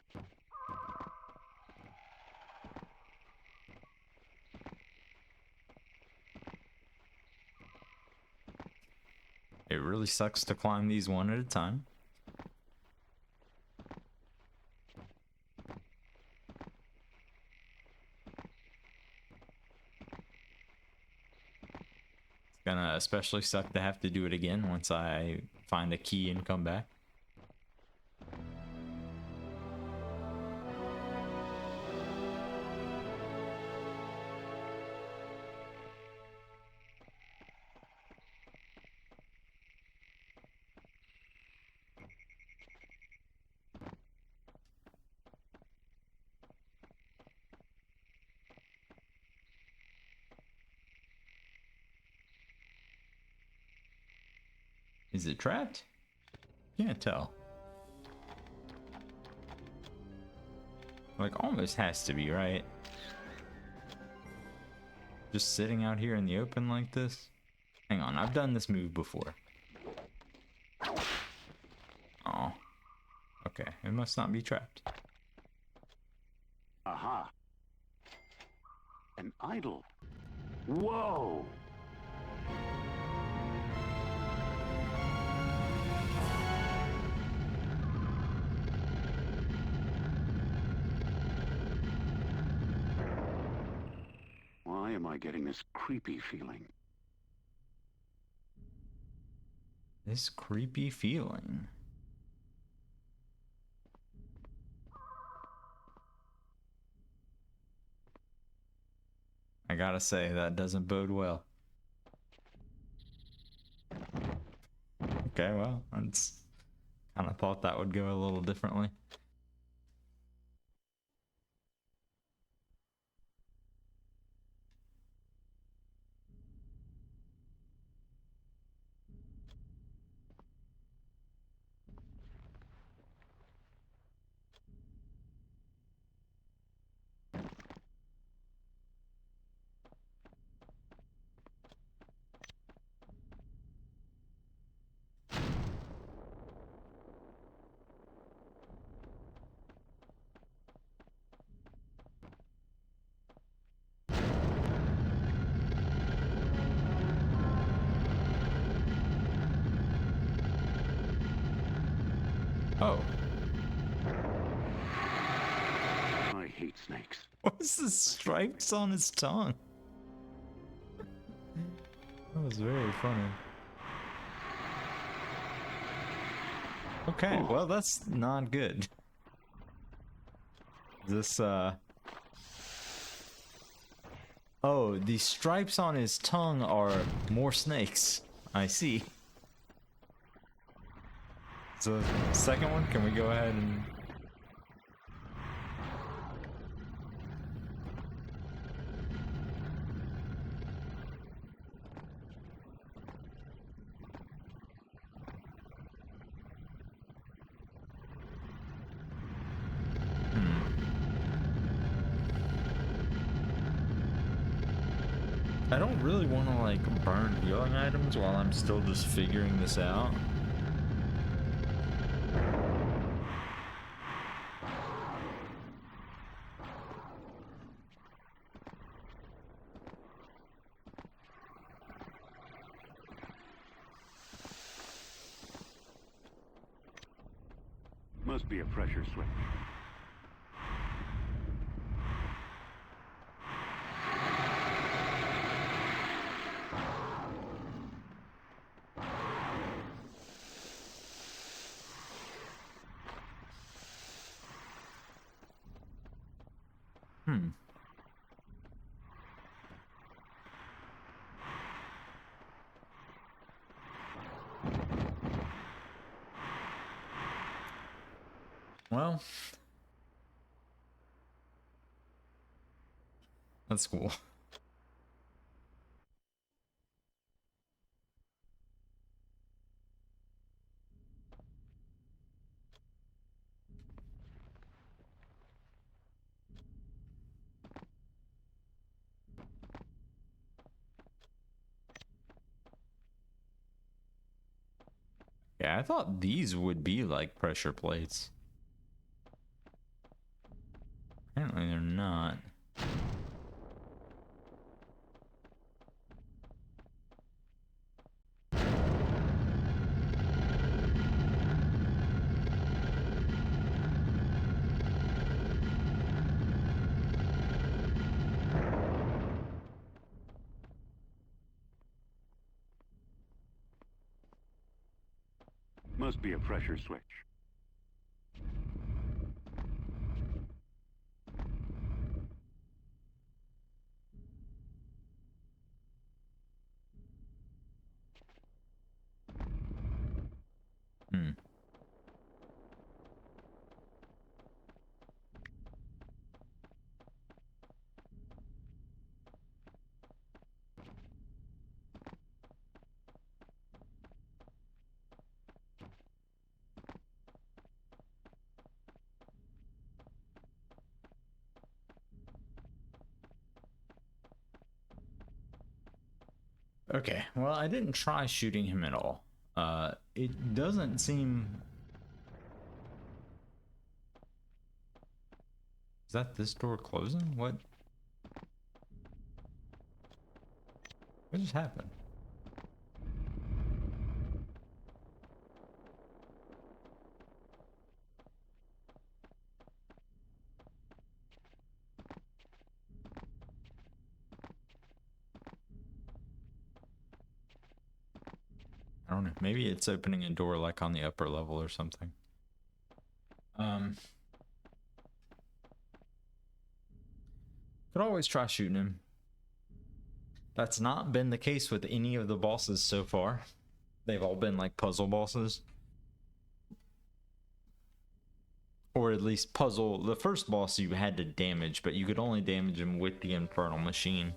It really sucks to climb these one at a time. It's gonna especially suck to have to do it again once I find a key and come back. Is it trapped? Can't tell. Like, almost has to be, right? Just sitting out here in the open like this? Hang on, I've done this move before. Oh. Okay, it must not be trapped. Aha. An idol. Whoa! Why am I getting this creepy feeling? This creepy feeling. I gotta say, that doesn't bode well. Okay, well, I kind of thought that would go a little differently. Oh, I hate snakes. what's the stripes on his tongue? That was very funny. Okay, well, that's not good. This, Oh, the stripes on his tongue are more snakes. I see. So, second one, can we go ahead and... I don't really want to, like, burn healing items while I'm still just figuring this out. Must be a pressure switch. Well, that's cool. Yeah, I thought these would be like pressure plates. Apparently they're not. Must be a pressure switch. Hmm. Okay, well, I didn't try shooting him at all. It doesn't seem... Is that this door closing? What just happened? I don't know. Maybe it's opening a door like on the upper level or something. Could always try shooting him. That's not been the case with any of the bosses so far. They've all been like puzzle bosses. Or at least puzzle. The first boss you had to damage, but you could only damage him with the Infernal Machine.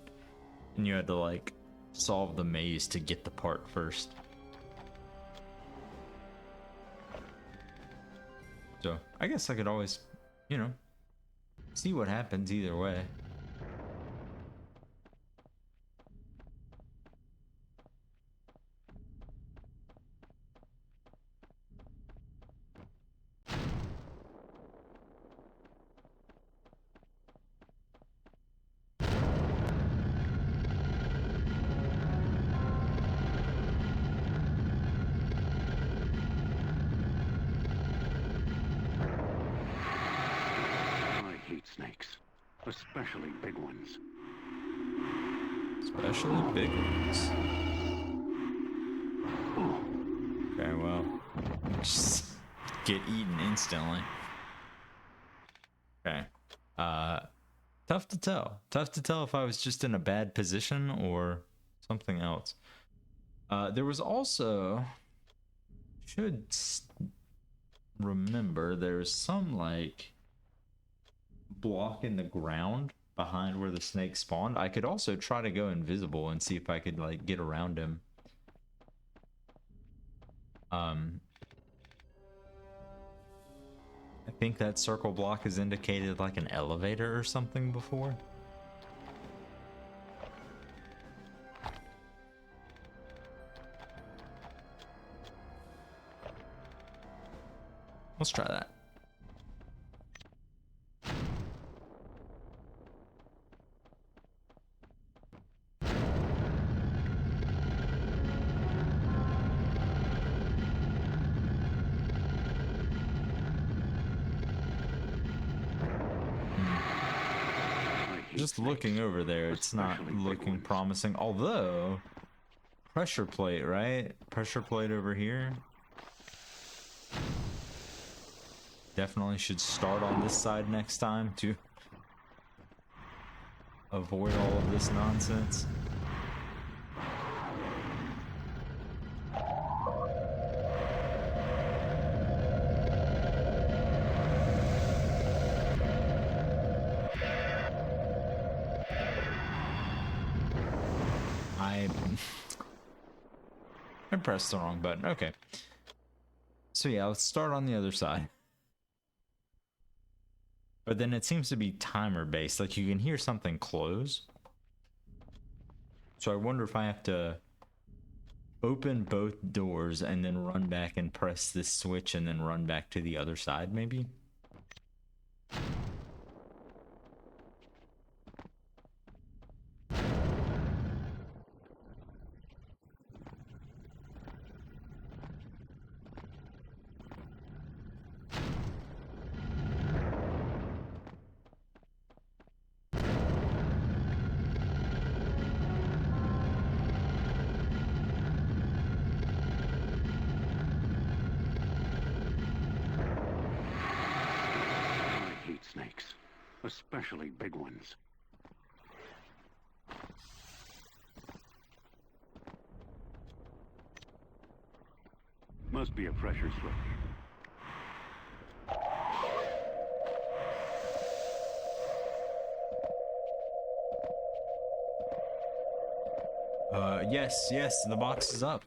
And you had to like solve the maze to get the part first. So I guess I could always, you know, see what happens either way. snakes, especially big ones. Especially big ones. Okay, well, just get eaten instantly. Okay. Tough to tell. Tough to tell if I was just in a bad position or something else. There was also, remember, there's some like block in the ground behind where the snake spawned. I could also try to go invisible and see if I could like get around him. I think that circle block has indicated like an elevator or something before. Let's try that. Just looking over there, it's not looking promising. Although, pressure plate, right? Pressure plate over here. Definitely should start on this side next time to avoid all of this nonsense. I pressed the wrong button. Okay. So yeah, let's start on the other side. But then it seems to be timer based. Like you can hear something close. So I wonder if I have to open both doors and then run back and press this switch and then run back to the other side, maybe? Snakes, especially big ones. Must be a pressure switch. Yes, the box is up.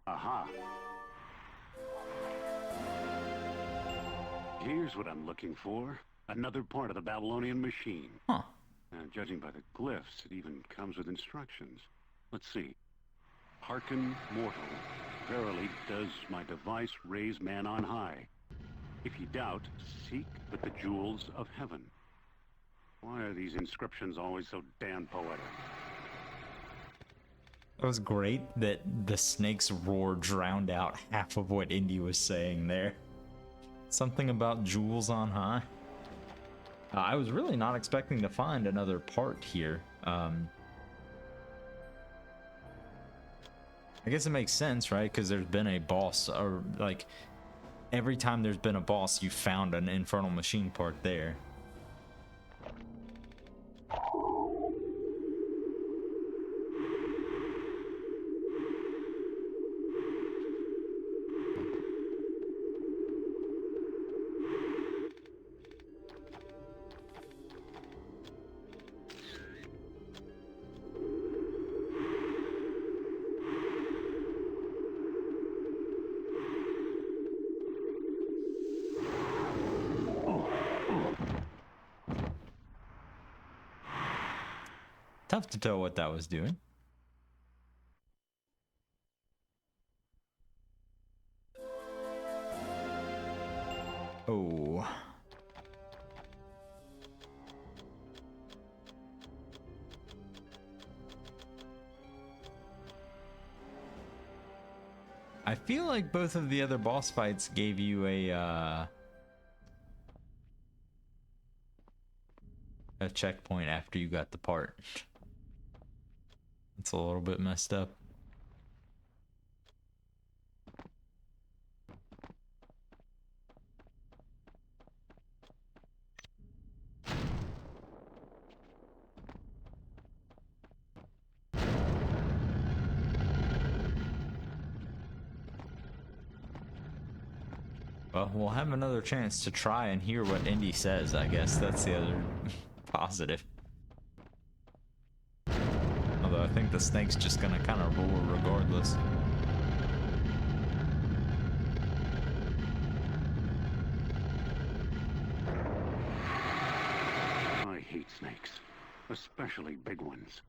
Aha. Here's what I'm looking for. Another part of the Babylonian machine. Huh. Judging by the glyphs, it even comes with instructions. Let's see. Hearken, mortal. Verily does my device raise man on high. If ye doubt, seek but the jewels of heaven. Why are these inscriptions always so damn poetic? It was great that the snake's roar drowned out half of what Indy was saying there. Something about jewels on high. I was really not expecting to find another part here. I guess it makes sense, right? Because there's been a boss, or like every time there's been a boss, you found an Infernal Machine part there. Tough to tell what that was doing. Oh. I feel like both of the other boss fights gave you a checkpoint after you got the part. It's a little bit messed up. Well, we'll have another chance to try and hear what Indy says, I guess. That's the other positive. Although I think the snake's just gonna kind of roar regardless. I hate snakes, especially big ones.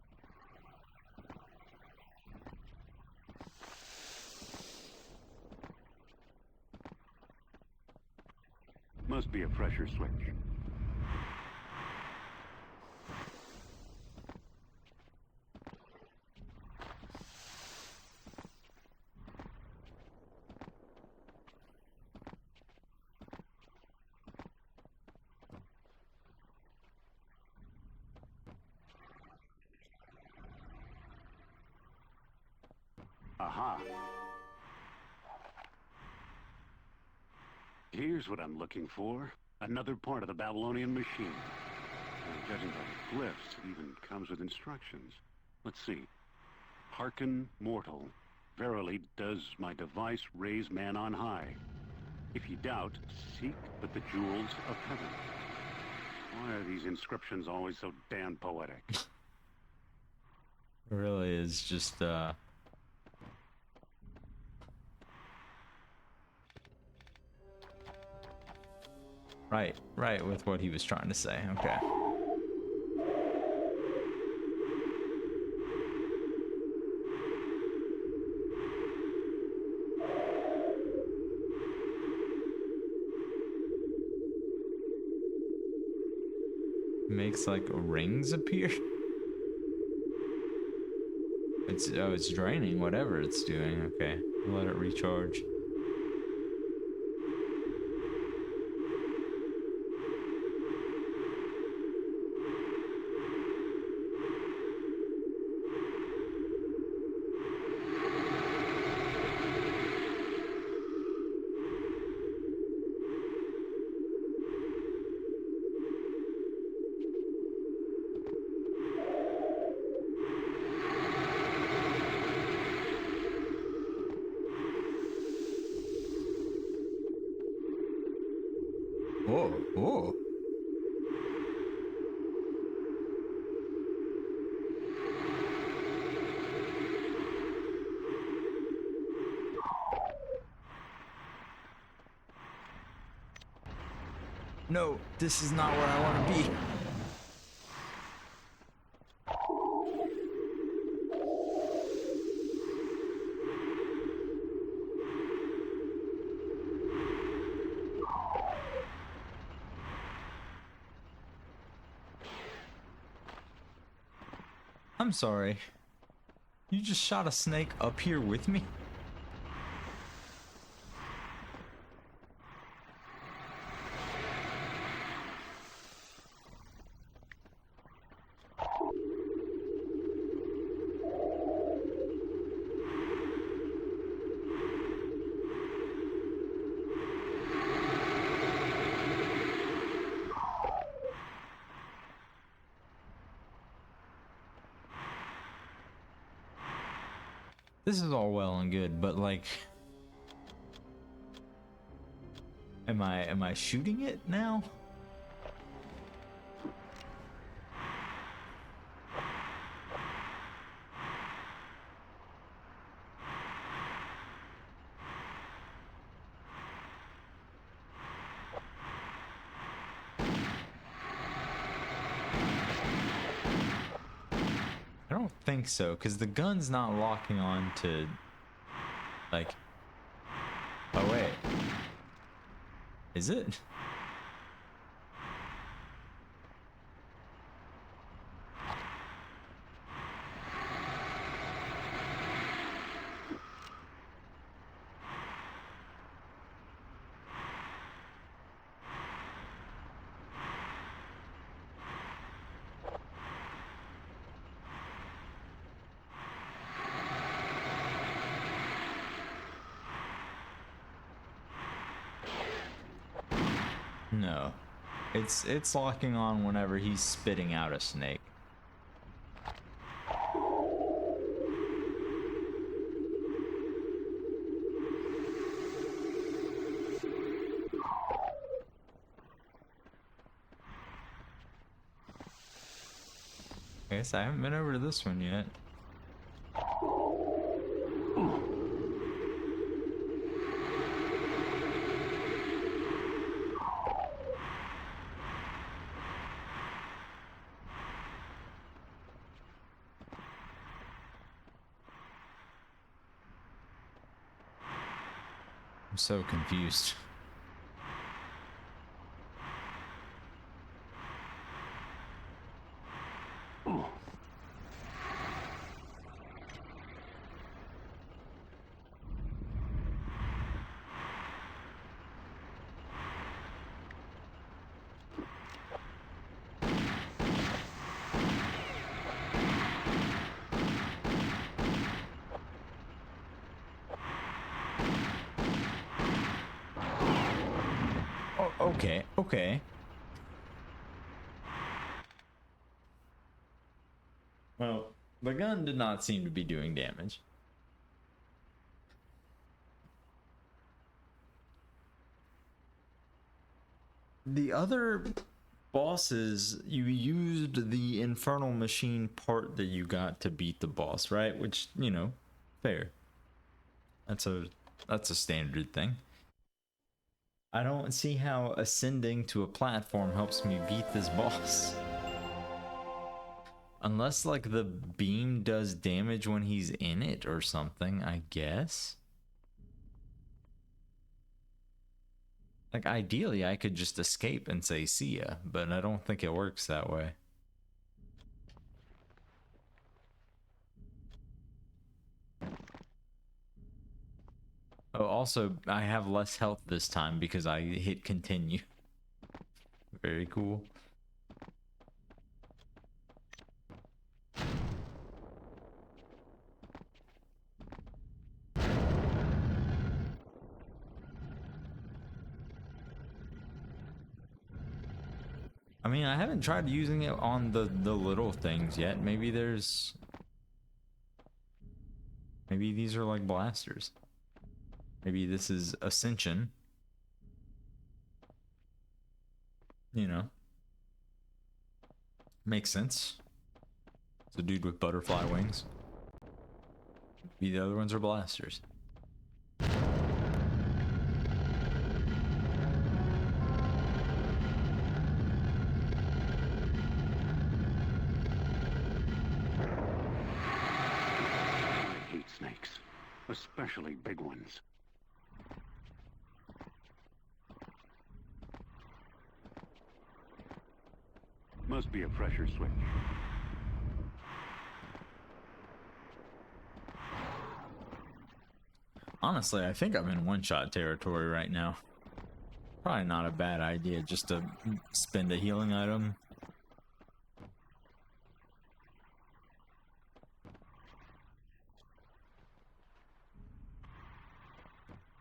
Must be a pressure switch. Aha. Here's what I'm looking for. Another part of the Babylonian machine. Judging by the glyphs, it even comes with instructions. Let's see. Hearken, mortal. Verily does my device raise man on high. If ye doubt, seek but the jewels of heaven. Why are these inscriptions always so damn poetic? It really is just, Right with what he was trying to say. Okay. Makes like rings appear. It's draining whatever it's doing. Okay, let it recharge. Whoa, whoa. No, this is not where I want to be. I'm sorry. You just shot a snake up here with me? This is all well and good, but like, am I shooting it now? I don't think so, because the gun's not locking on to, like, oh wait, is it? No. It's locking on whenever he's spitting out a snake. I guess I haven't been over to this one yet. I'm so confused. Oh, okay, okay. Well, the gun did not seem to be doing damage. The other bosses, you used the Infernal Machine part that you got to beat the boss, right? Which, you know, fair. That's a standard thing. I don't see how ascending to a platform helps me beat this boss. Unless, like, the beam does damage when he's in it or something, I guess. Like, ideally, I could just escape and say, see ya, but I don't think it works that way. Oh, also, I have less health this time because I hit continue. Very cool. I mean, I haven't tried using it on the little things yet. Maybe there's... Maybe these are like blasters. Maybe this is Ascension. You know. Makes sense. It's a dude with butterfly wings. Maybe the other ones are blasters. I hate snakes, especially big ones. Must be a pressure switch. Honestly, I think I'm in one-shot territory right now. Probably not a bad idea just to spend a healing item.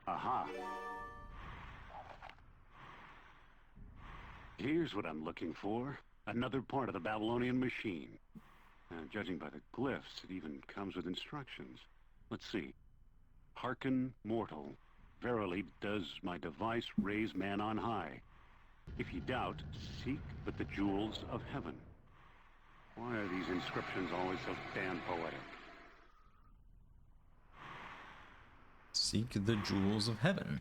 Aha. Here's what I'm looking for. Another part of the Babylonian machine. Judging by the glyphs, it even comes with instructions. Let's see. Hearken, mortal. Verily does my device raise man on high. If ye doubt, seek but the jewels of heaven. Why are these inscriptions always so damn poetic? Seek the jewels of heaven.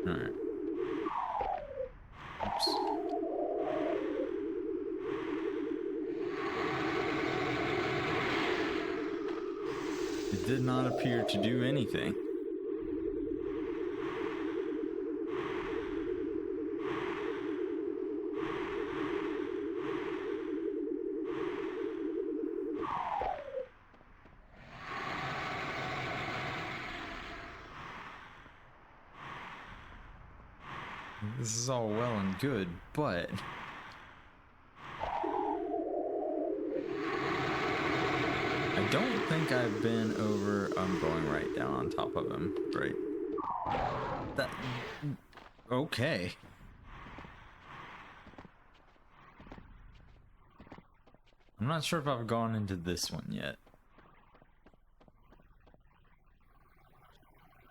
Alright. Oops. It did not appear to do anything. This is all well and good, but I don't think I've been over. I'm going right down on top of him. Right. That. Okay. I'm not sure if I've gone into this one yet.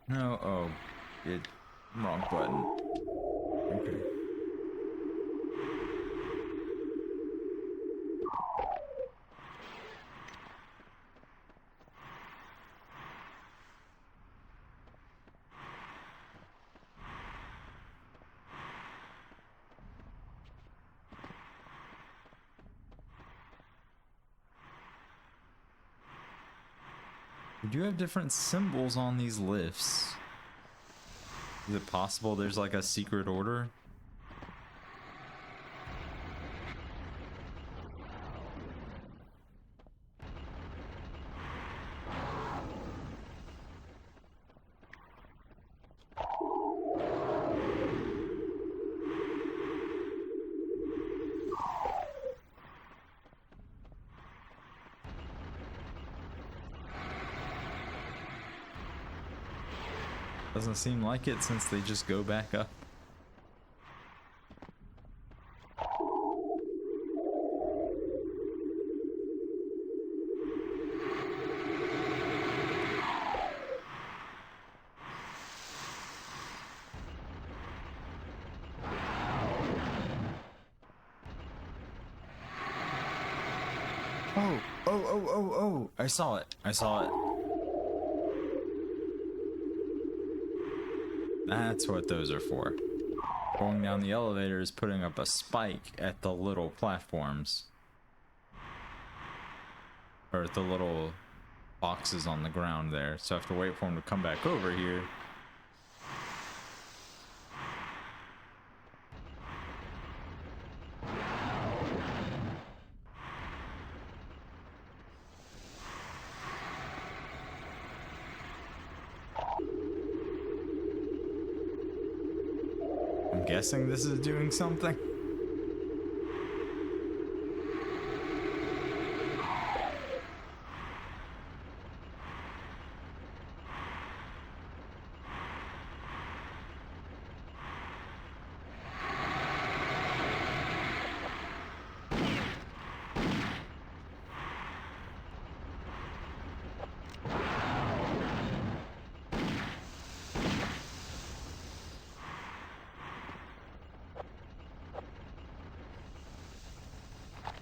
No. Oh. Wrong button. Okay. We do have different symbols on these lifts. Is it possible there's like a secret order? Doesn't seem like it since they just go back up. Oh, I saw it. That's what those are for. Going down the elevator is putting up a spike at the little platforms. Or at the little boxes on the ground there. So I have to wait for them to come back over here. I'm guessing this is doing something.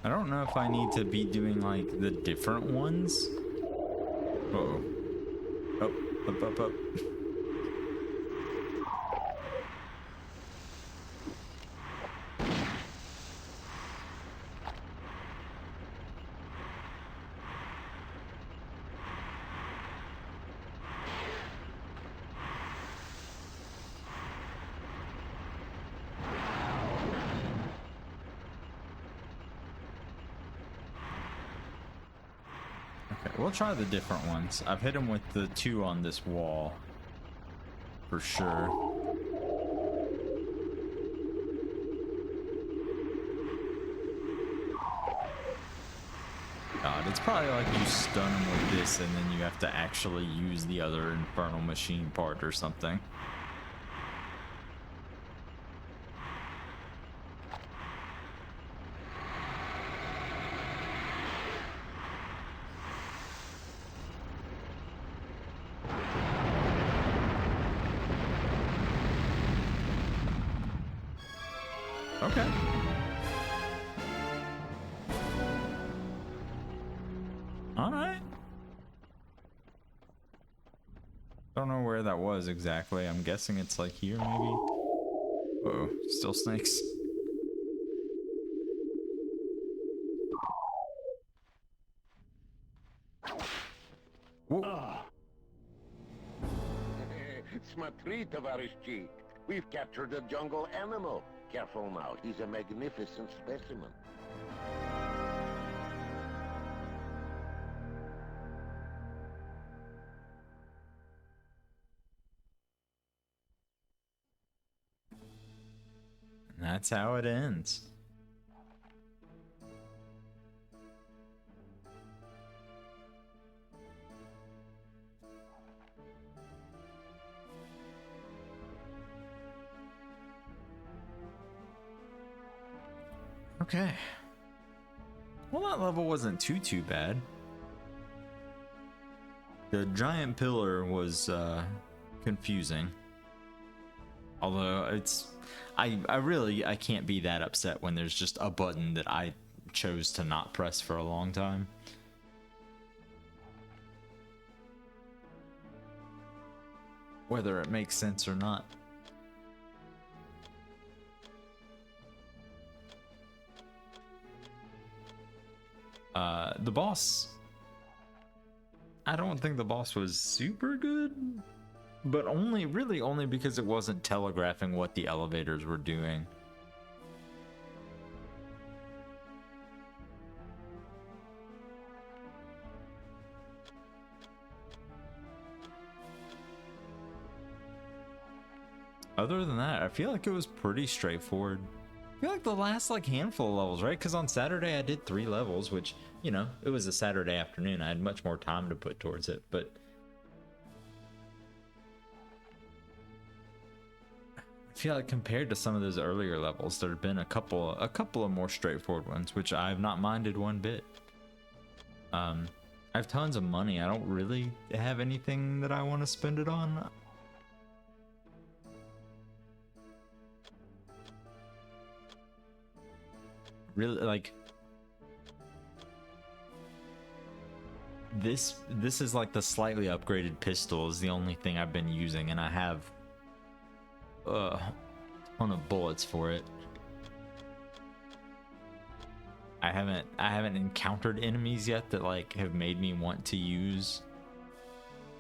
I don't know if I need to be doing like the different ones. Uh-oh. Up. We'll try the different ones. I've hit him with the 2 on this wall. For sure. God, it's probably like you stun him with this and then you have to actually use the other Infernal Machine part or something. Okay. Alright. Don't know where that was exactly. I'm guessing it's like here, maybe? Uh-oh. Still snakes. Whoa. Смотри, товарищи. We've captured a jungle animal. Careful now, he's a magnificent specimen. That's how it ends. Okay. Well, that level wasn't too bad. The giant pillar was confusing. Although I can't be that upset when there's just a button that I chose to not press for a long time. Whether it makes sense or not. The boss, I don't think the boss was super good, but really only because it wasn't telegraphing what the elevators were doing. Other than that, I feel like it was pretty straightforward. I feel like the last handful of levels, right? Because on Saturday I did 3 levels, which, you know, it was a Saturday afternoon. I had much more time to put towards it, but I feel like compared to some of those earlier levels, there have been a couple of more straightforward ones, which I've not minded one bit. I have tons of money. I don't really have anything that I want to spend it on. Really, this is the slightly upgraded pistol is the only thing I've been using, and I have a ton of bullets for it. I haven't encountered enemies yet that have made me want to use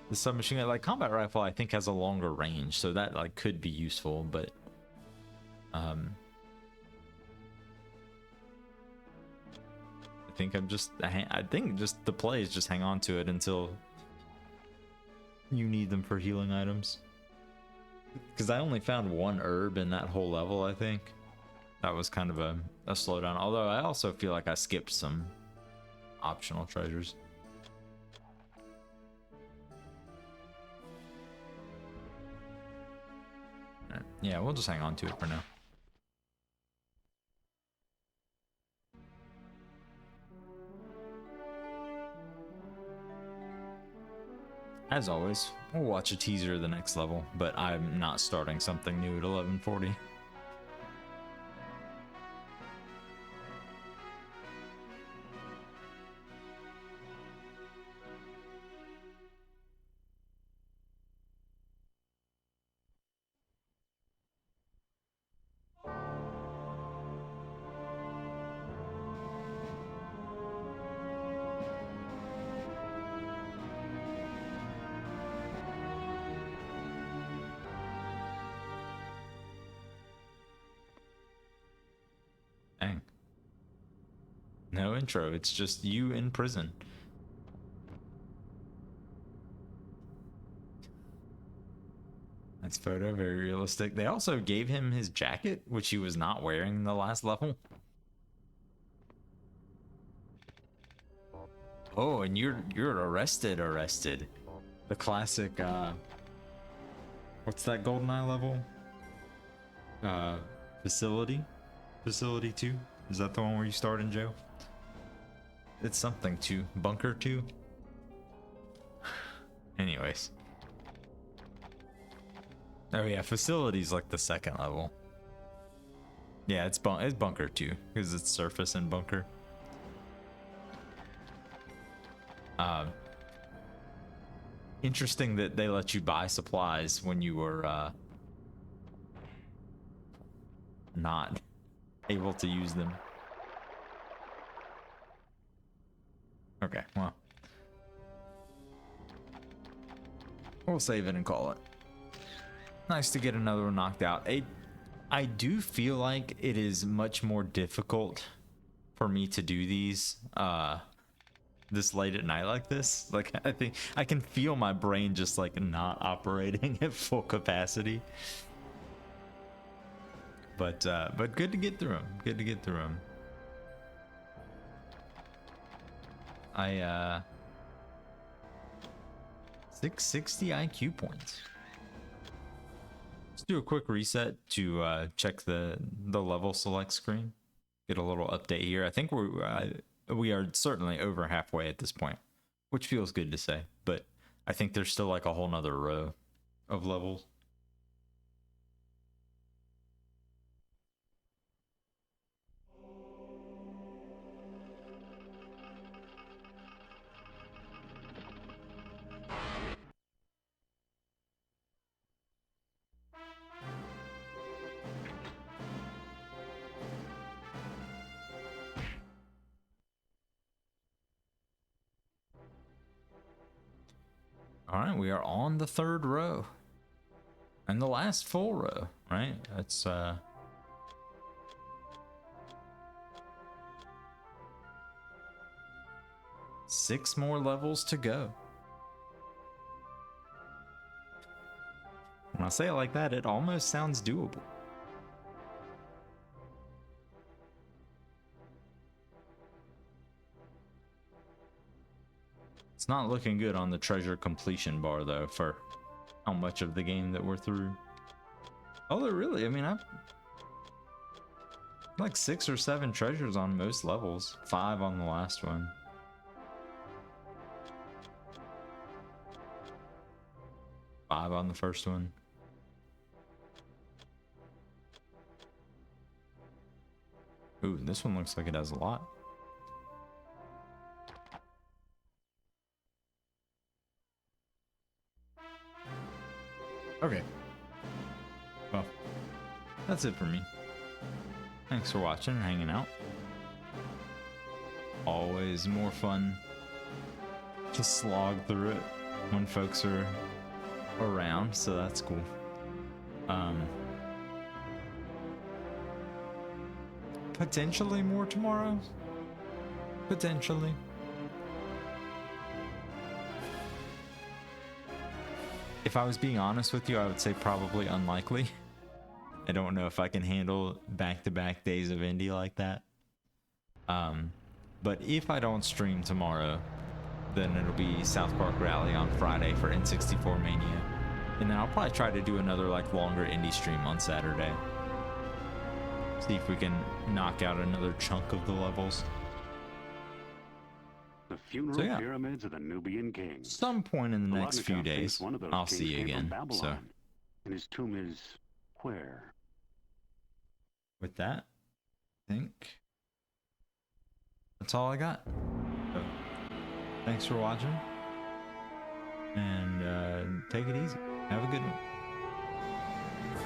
the submachine gun. Combat rifle I think has a longer range, so that could be useful, but I think just the play is just hang on to it until you need them for healing items. Because I only found 1 herb in that whole level, I think. That was kind of a slowdown. Although I also feel like I skipped some optional treasures. Yeah, we'll just hang on to it for now. As always, we'll watch a teaser of the next level, but I'm not starting something new at 11:40. Dang. No intro, it's just you in prison. That's photo, very realistic. They also gave him his jacket, which he was not wearing in the last level. Oh, and you're arrested. The classic what's that GoldenEye level? Facility 2? Is that the one where you start in jail? It's something 2. Bunker 2? Anyways. Oh yeah, facility's the second level. Yeah, it's bunker 2 because it's surface and bunker. Interesting that they let you buy supplies when you were not able to use them. Okay, well, we'll save it and call it. Nice to get another one knocked out. I do feel like it is much more difficult for me to do these this late at night like this. I think I can feel my brain just not operating at full capacity. But good to get through them. Good to get through them. 660 IQ points. Let's do a quick reset to check the level select screen. Get a little update here. I think we are certainly over halfway at this point, which feels good to say. But I think there's still like a whole nother row of levels. All right, we are on the third row. And the last full row, right? That's 6 more levels to go. When I say it like that, it almost sounds doable. It's not looking good on the treasure completion bar though for how much of the game that we're through. Although really, I mean, I've like 6 or 7 treasures on most levels, 5 on the last one. Five on the first one. Ooh, this one looks like it has a lot. Okay. Well, that's it for me. Thanks for watching and hanging out. Always more fun to slog through it when folks are around, so that's cool. Potentially more tomorrow. Potentially. If I was being honest with you, I would say probably unlikely. I don't know if I can handle back-to-back days of Indy like that. But if I don't stream tomorrow, then it'll be South Park Rally on Friday for N64 Mania. And then I'll probably try to do another like longer Indy stream on Saturday. See if we can knock out another chunk of the levels. The funeral pyramids of the Nubian king. Some point in the next few days, I'll see you again. So, and his tomb is where? With that, I think that's all I got. So, thanks for watching, and take it easy. Have a good one.